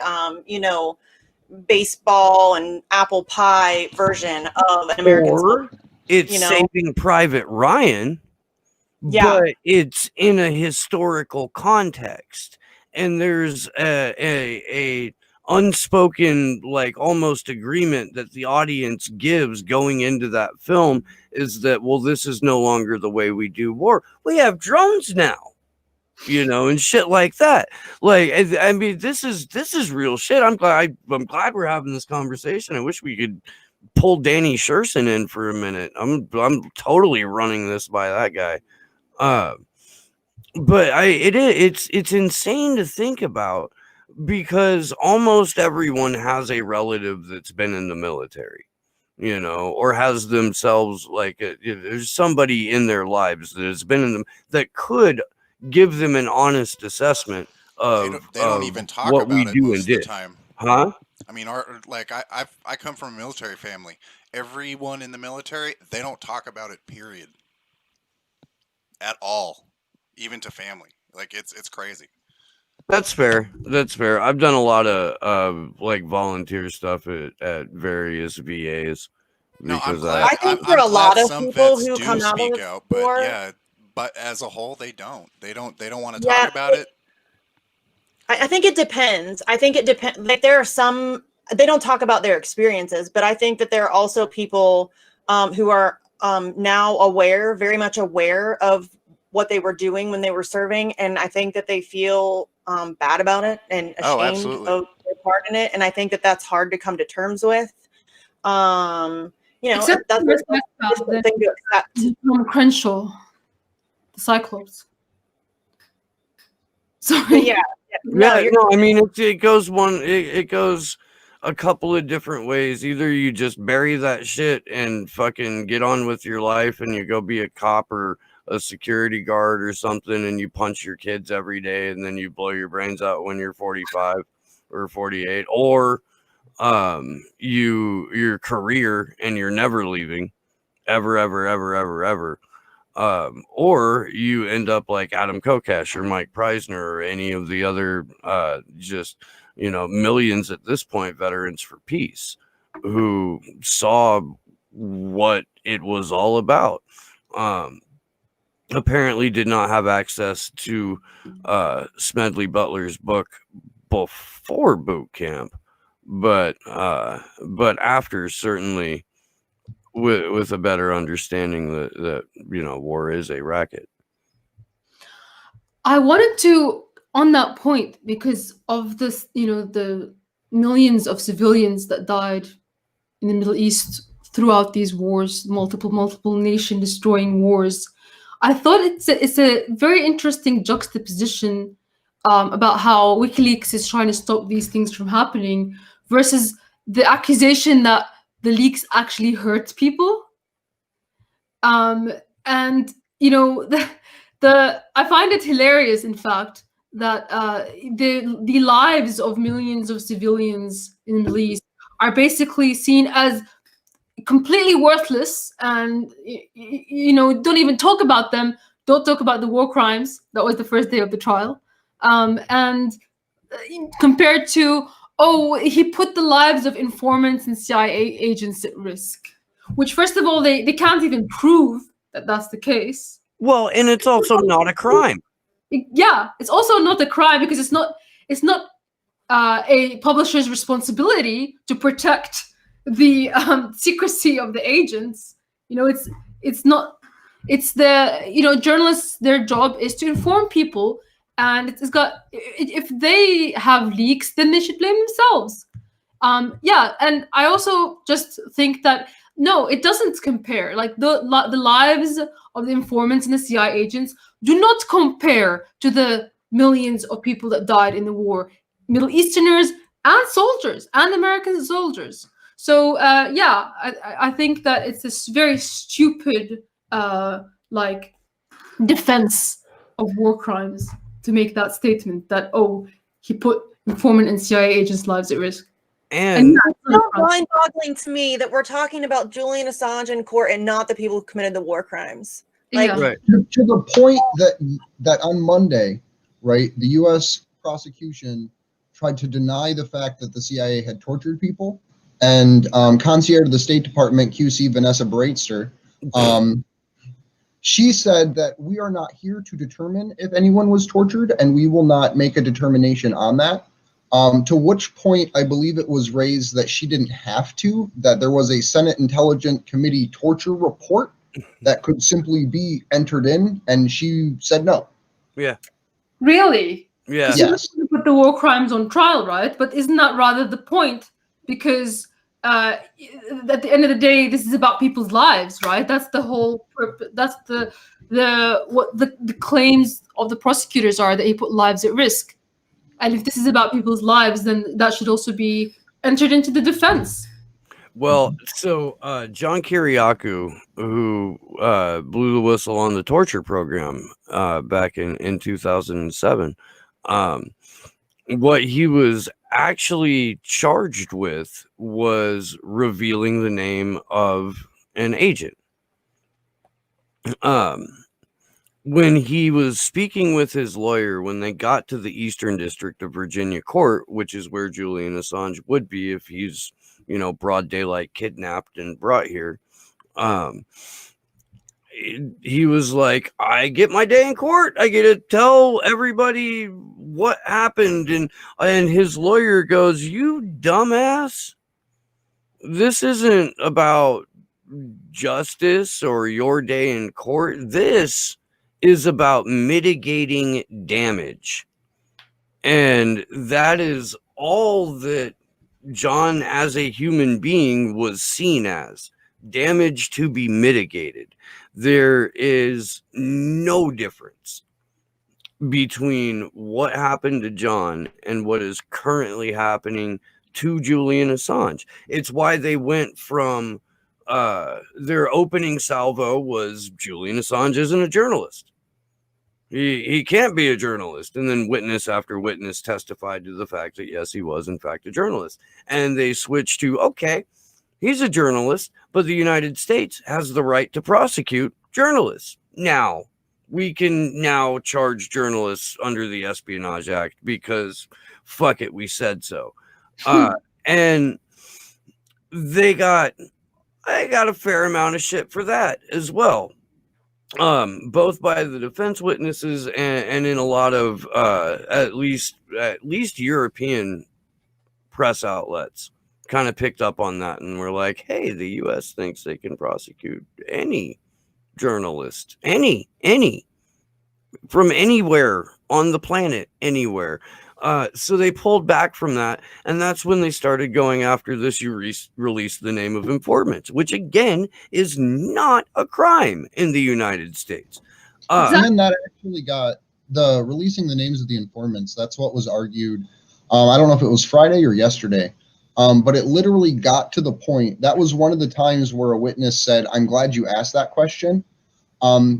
baseball and apple pie version of an American Or it's Saving Private Ryan, but it's in a historical context. And there's a unspoken, like, almost agreement that the audience gives going into that film is that, well, this is no longer the way we do war. We have drones now, and shit like that. Like, I mean, this is real shit. I'm glad we're having this conversation. I wish we could pull Danny Sherson in for a minute. I'm totally running this by that guy. But it's insane to think about, because almost everyone has a relative that's been in the military, or has themselves, like, there's somebody in their lives that has been in them that could give them an honest assessment of they don't even talk what about we it do most and of the did. time. Huh? I mean, I come from a military family. Everyone in the military, they don't talk about it, period. At all. Even to family. Like, it's crazy. That's fair. I've done a lot of like volunteer stuff at various VAs. No, because I think for a lot of people who come out of the war, but as a whole, they don't. They don't want to talk about it. I think it depends. I think it depends. Like, there are some, they don't talk about their experiences, but I think that there are also people who are now very much aware of what they were doing when they were serving, and I think that they feel bad about it and ashamed of their part in it, and I think that that's hard to come to terms with. Except that's a thing to accept. Tom Crenshaw, the Cyclops. Sorry. Yeah, No, you're I mean it goes a couple of different ways. Either you just bury that shit and fucking get on with your life and you go be a cop or a security guard or something and you punch your kids every day and then you blow your brains out when you're 45 or 48, or your career and you're never leaving ever, or you end up like Adam Kokesh or Mike Preisner or any of the other just millions at this point veterans for peace who saw what it was all about. Apparently did not have access to Smedley Butler's book before boot camp, but after, certainly with a better understanding that war is a racket. I wanted to, on that point, because of this, the millions of civilians that died in the Middle East throughout these wars, multiple nation destroying wars. I thought it's a very interesting juxtaposition about how WikiLeaks is trying to stop these things from happening versus the accusation that the leaks actually hurt people. And I find it hilarious, in fact, that the lives of millions of civilians in the Middle East are basically seen as completely worthless, and don't even talk about them. Don't talk about the war crimes. That was the first day of the trial, and compared to, oh, he put the lives of informants and CIA agents at risk, which, first of all, they can't even prove that that's the case. Well, and it's also not a crime. Yeah, it's also not a crime because it's not a publisher's responsibility to protect the secrecy of the agents. It's not. It's the journalists. Their job is to inform people, and if they have leaks, then they should blame themselves. And I also just think that no, it doesn't compare. Like the lives of the informants and the CIA agents do not compare to the millions of people that died in the war, Middle Easterners and soldiers and American soldiers. So I think that it's this very stupid defense of war crimes to make that statement that, oh, he put informant and CIA agents' lives at risk. And it's so mind-boggling to me that we're talking about Julian Assange in court and not the people who committed the war crimes. right. To the point that on Monday, right, the U.S. prosecution tried to deny the fact that the CIA had tortured people, and concierge of the State Department, QC Vanessa Breitster, she said that we are not here to determine if anyone was tortured, and we will not make a determination on that. To which point I believe it was raised that she didn't have to, that there was a Senate Intelligence Committee torture report that could simply be entered in, and she said no. Yeah. Really? Yeah. Yes. You put the war crimes on trial, right? But isn't that rather the point? Because at the end of the day, this is about people's lives, right? That's the whole purpose. That's what the claims of the prosecutors are, that he put lives at risk. And if this is about people's lives, then that should also be entered into the defense. Well, so John Kiriakou, who blew the whistle on the torture program back in 2007, what he was actually charged with was revealing the name of an agent. When he was speaking with his lawyer, when they got to the Eastern District of Virginia court, which is where Julian Assange would be if he's, broad daylight kidnapped and brought here, he was like, I get my day in court. I get to tell everybody what happened. And his lawyer goes, you dumbass. This isn't about justice or your day in court. This is about mitigating damage. And that is all that John as a human being was seen as. Damage to be mitigated. There is no difference between what happened to John and what is currently happening to Julian Assange. It's why they went from their opening salvo was Julian Assange isn't a journalist. He can't be a journalist. And then witness after witness testified to the fact that, yes, he was, in fact, a journalist. And they switched to, okay, he's a journalist, but the United States has the right to prosecute journalists. Now, we can now charge journalists under the Espionage Act because, fuck it, we said so. And they got a fair amount of shit for that as well. Both by the defense witnesses and in a lot of at least European press outlets kind of picked up on that and were like, hey, the US thinks they can prosecute any journalist, any from anywhere on the planet, anywhere. So they pulled back from that, and that's when they started going after this. You release the name of informants, which again is not a crime in the United States. And that actually got the releasing the names of the informants. That's what was argued. I don't know if it was Friday or yesterday, but it literally got to the point. That was one of the times where a witness said, "I'm glad you asked that question,"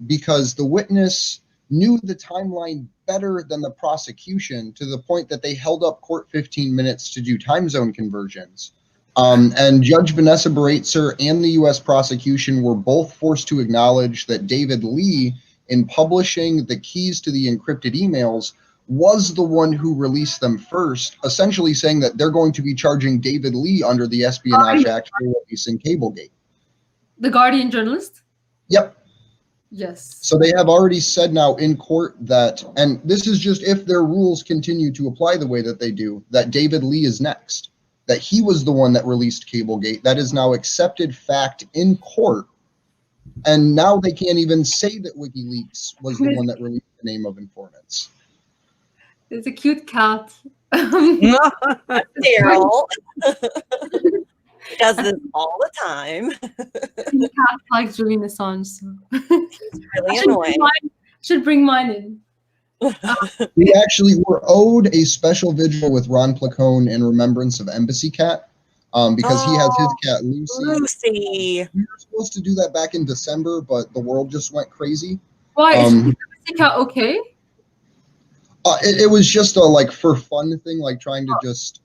because the witness knew the timeline better than the prosecution, to the point that they held up court 15 minutes to do time zone conversions. And Judge Vanessa Baratzer and the U.S. prosecution were both forced to acknowledge that David Lee, in publishing the keys to the encrypted emails, was the one who released them first, essentially saying that they're going to be charging David Lee under the Espionage Act for releasing Cablegate. The Guardian journalist? Yep. Yes. So they have already said now in court that, and this is just if their rules continue to apply the way that they do, that David Lee is next, that he was the one that released Cablegate. That is now accepted fact in court. And now they can't even say that WikiLeaks was the one that released the name of informants. It's a cute cat. Daryl. He does this all the time. The cat likes Julian Assange. So. It's really annoying. Should bring mine in. We actually were owed a special vigil with Ron Placone in remembrance of Embassy Cat, because he has his cat Lucy. Lucy. We were supposed to do that back in December, but the world just went crazy. Why is Embassy Cat okay? It was just a like for fun thing, like trying to just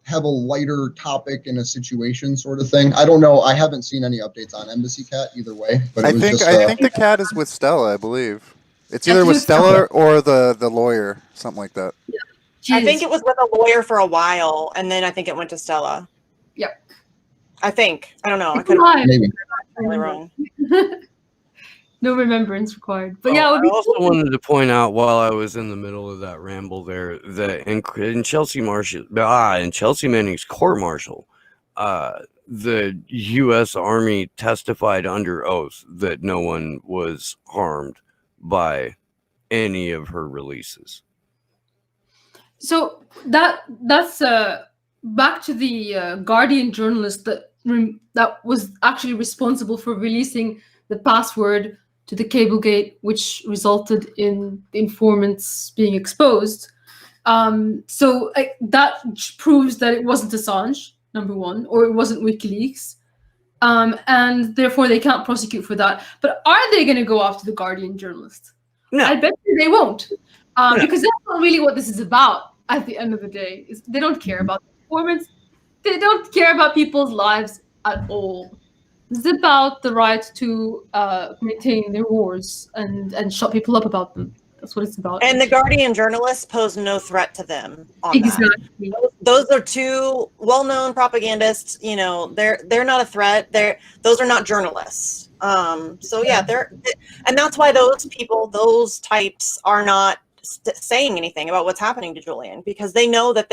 have a lighter topic in a situation sort of thing. I don't know. I haven't seen any updates on Embassy Cat either way. But I think the cat is with Stella, I believe. It's either with Stella or the lawyer, something like that. Yeah. I think it was with a lawyer for a while, and then I think it went to Stella. Yep. I think. I don't know. I It's could alive. maybe. really wrong. No remembrance required. But yeah, it would I be also cool. wanted to point out while I was in the middle of that ramble there that in Chelsea Manning's court-martial, the U.S. Army testified under oath that no one was harmed by any of her releases. So that's back to the Guardian journalist that was actually responsible for releasing the password to the Cablegate, which resulted in the informants being exposed. So that proves that it wasn't Assange, number one, or it wasn't WikiLeaks. And therefore they can't prosecute for that. But are they going to go after the Guardian journalist? No. I bet you they won't. Because that's not really what this is about at the end of the day. They don't care about the informants. They don't care about people's lives at all. It's about the right to maintain their wars and shut people up about them. That's what it's about. And the Guardian journalists pose no threat to them on exactly. that. Those are two well-known propagandists. You know, they're not a threat. Those are not journalists. So yeah, and that's why those people, those types, are not saying anything about what's happening to Julian, because they know that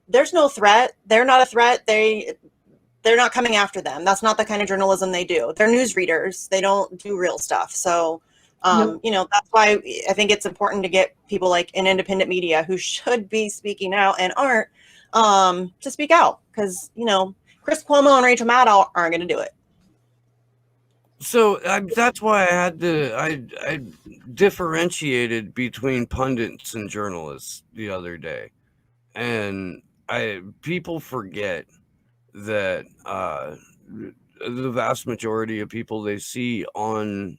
there's no threat. They're not a threat. They're not coming after them. That's not the kind of journalism they do. They're news readers. They don't do real stuff. So, you know, that's why I think it's important to get people like in independent media who should be speaking out and aren't, to speak out. Because, you know, Chris Cuomo and Rachel Maddow aren't going to do it. So that's why I differentiated between pundits and journalists the other day, and people forget that the vast majority of people they see on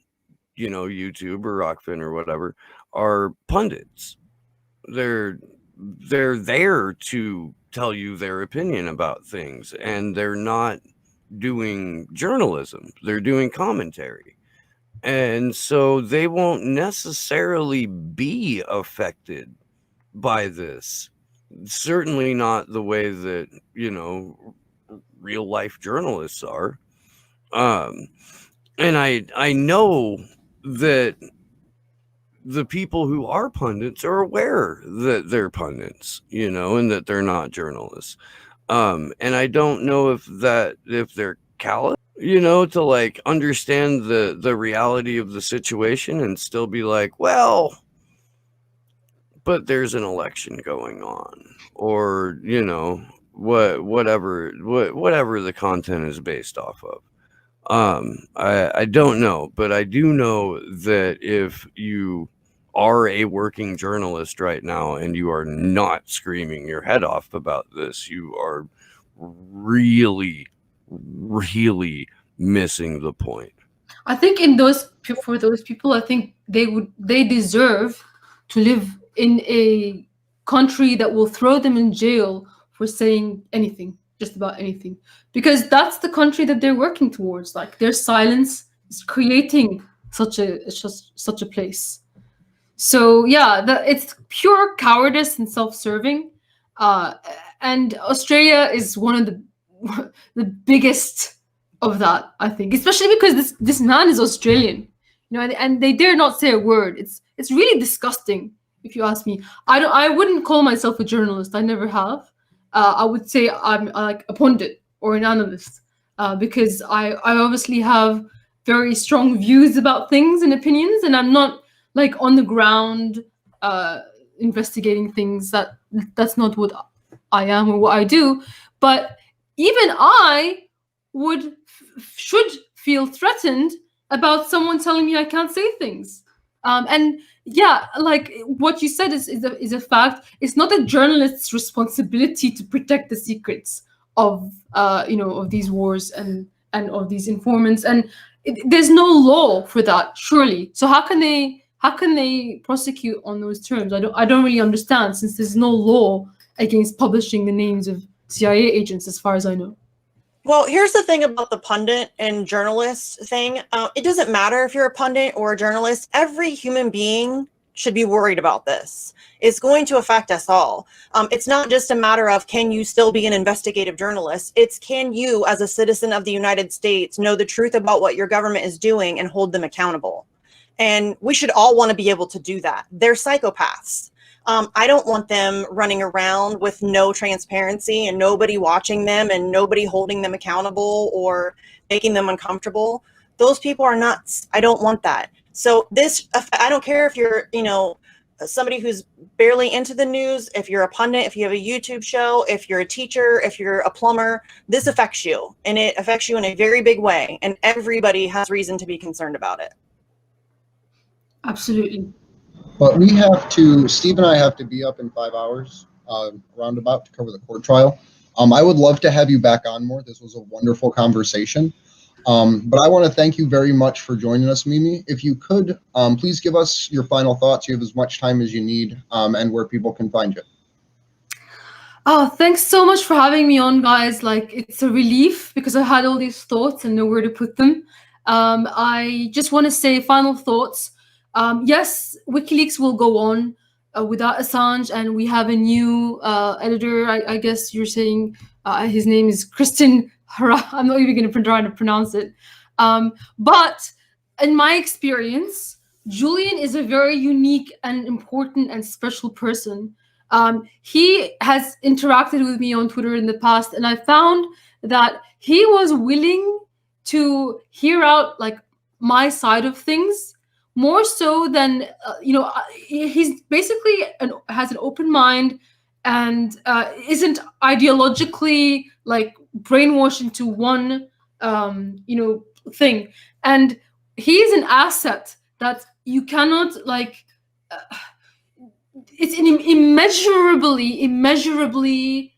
YouTube or Rockfin or whatever are pundits. They're there to tell you their opinion about things, and they're not doing journalism. They're doing commentary. And so they won't necessarily be affected by this. Certainly not the way that, real life journalists are. And I know that the people who are pundits are aware that they're pundits, and that they're not journalists. And I don't know if they're callous, to like understand the reality of the situation and still be like, well, but there's an election going on, or whatever the content is based off of. I don't know, but I do know that if you are a working journalist right now and you are not screaming your head off about this, you are really, really missing the point. I think for those people, I think they deserve to live in a country that will throw them in jail for saying anything, just about anything, because that's the country that they're working towards. Like, their silence is creating such a place. So yeah, it's pure cowardice and self-serving. And Australia is one of the biggest of that, I think, especially because this man is Australian, and they dare not say a word. It's really disgusting, if you ask me. I wouldn't call myself a journalist. I never have. I would say I'm like a pundit or an analyst, because I obviously have very strong views about things and opinions, and I'm not like on the ground investigating things. That's not what I am or what I do. But even I should feel threatened about someone telling me I can't say things. And yeah, like what you said is a fact. It's not a journalist's responsibility to protect the secrets of of these wars and of these informants. And there's no law for that, surely. So how can they prosecute on those terms? I don't really understand, since there's no law against publishing the names of CIA agents, as far as I know. Well, here's the thing about the pundit and journalist thing. It doesn't matter if you're a pundit or a journalist. Every human being should be worried about this. It's going to affect us all. It's not just a matter of, can you still be an investigative journalist? It's, can you, as a citizen of the United States, know the truth about what your government is doing and hold them accountable? And we should all want to be able to do that. They're psychopaths. I don't want them running around with no transparency and nobody watching them and nobody holding them accountable or making them uncomfortable. Those people are nuts. I don't want that. So I don't care if you're, somebody who's barely into the news, if you're a pundit, if you have a YouTube show, if you're a teacher, if you're a plumber, this affects you, and it affects you in a very big way. And everybody has reason to be concerned about it. Absolutely. But Steve and I have to be up in 5 hours, roundabout, to cover the court trial. I would love to have you back on more. This was a wonderful conversation. But I want to thank you very much for joining us, Mimi. If you could, please give us your final thoughts. You have as much time as you need, and where people can find you. Oh, thanks so much for having me on, guys. Like, it's a relief because I had all these thoughts and nowhere to put them. I just want to say final thoughts. Yes, WikiLeaks will go on without Assange, and we have a new editor. I guess you're saying his name is Kristen. I'm not even going to try to pronounce it. But in my experience, Julian is a very unique and important and special person. He has interacted with me on Twitter in the past, and I found that he was willing to hear out like my side of things, more so than he's basically has an open mind and isn't ideologically like brainwashed into one thing, and he's an asset that you cannot like. It's immeasurably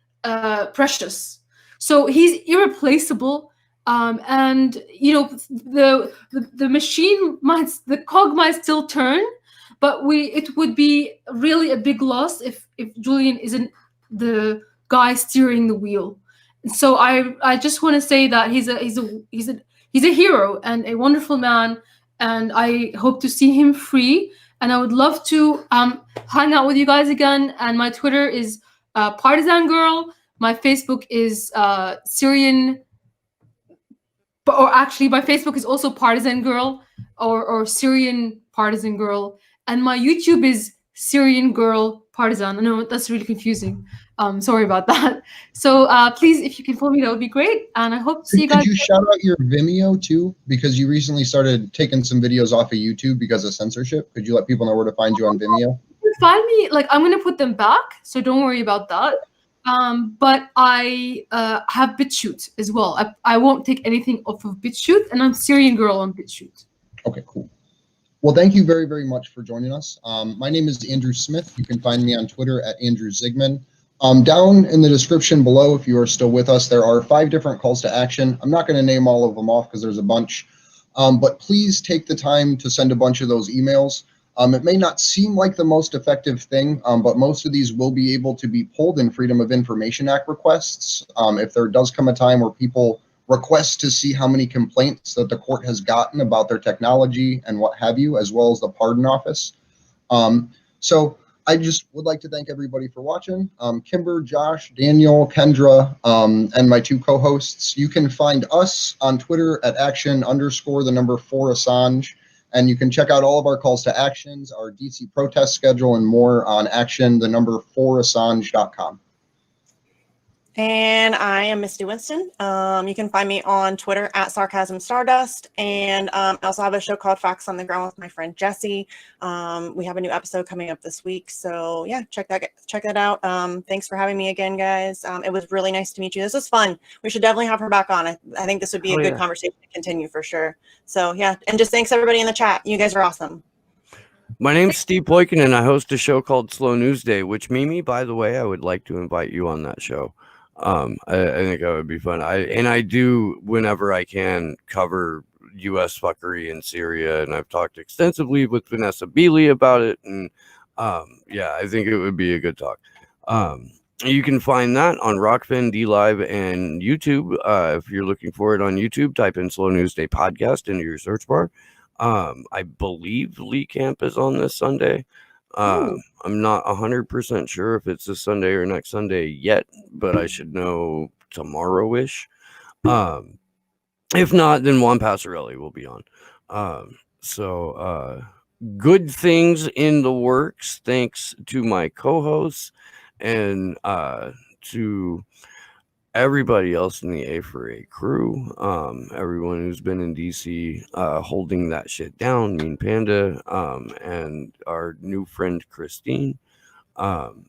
precious. So he's irreplaceable. And you know, the machine might, the cog might still turn, but it would be really a big loss if Julian isn't the guy steering the wheel. So I just want to say that he's a hero and a wonderful man, and I hope to see him free. And I would love to hang out with you guys again. And my Twitter is Partisan Girl. My Facebook is Syrian, or actually, my Facebook is also Partisan Girl, or Syrian Partisan Girl. And my YouTube is Syrian Girl Partisan. I know that's really confusing. Sorry about that. So please, if you can follow me, that would be great. And I hope to see you guys. Could you shout out your Vimeo too? Because you recently started taking some videos off of YouTube because of censorship. Could you let people know where to find you on Vimeo? You can find me, like, I'm going to put them back, so don't worry about that. But I have BitChute as well. I won't take anything off of BitChute, and I'm Syrian Girl on BitChute. Okay, cool. Well, thank you very, very much for joining us. My name is Andrew Smith. You can find me on Twitter at Andrew Zigman. Down in the description below, if you are still with us, there are 5 different calls to action. I'm not going to name all of them off because there's a bunch, but please take the time to send a bunch of those emails. It may not seem like the most effective thing, but most of these will be able to be pulled in Freedom of Information Act requests. If there does come a time where people request to see how many complaints that the court has gotten about their technology and what have you, as well as the pardon office. So I just would like to thank everybody for watching. Kimber, Josh, Daniel, Kendra, and my 2 co-hosts. You can find us on Twitter at action_4 Assange. And you can check out all of our calls to actions, our DC protest schedule, and more on action4Assange.com. And I am Misty Winston. You can find me on Twitter at Sarcasm Stardust. And I also have a show called Facts on the Ground with my friend Jesse. We have a new episode coming up this week. So yeah, check that out. Thanks for having me again, guys. It was really nice to meet you. This was fun. We should definitely have her back on. I think this would be a good conversation to continue for sure. So yeah, and just thanks everybody in the chat. You guys are awesome. My name's Steve Poikin, and I host a show called Slow News Day, which Mimi, by the way, I would like to invite you on that show. I think that would be fun. I do, whenever I can, cover U.S. fuckery in Syria, and I've talked extensively with Vanessa Beeley about it, and yeah, I think it would be a good talk. You can find that on Rockfin, DLive, and YouTube. If you're looking for it on YouTube, type in Slow News Day Podcast into your search bar. I believe Lee Camp is on this Sunday. I'm not 100% sure if it's this Sunday or next Sunday yet, but I should know tomorrow-ish. If not, then Juan Passarelli will be on. So good things in the works, thanks to my co-hosts and to everybody else in the A4A crew, everyone who's been in DC holding that shit down, Mean Panda, and our new friend Christine. And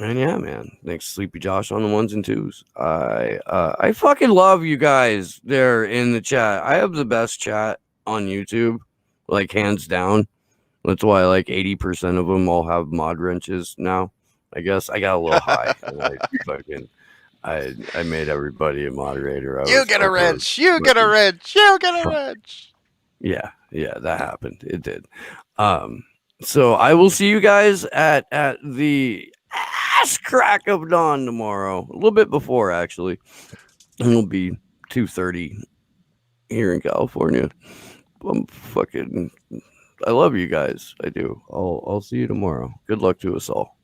yeah, man, thanks Sleepy Josh on the 1s and 2s. I fucking love you guys there in the chat. I have the best chat on YouTube, like hands down. That's why like 80% of them all have mod wrenches now. I guess I got a little high. I made everybody a moderator. You get a wrench. You get a wrench. You get a wrench. Yeah, that happened. It did. So I will see you guys at the ass crack of dawn tomorrow. A little bit before, actually. It'll be 2:30 here in California. I love you guys. I do. I'll see you tomorrow. Good luck to us all.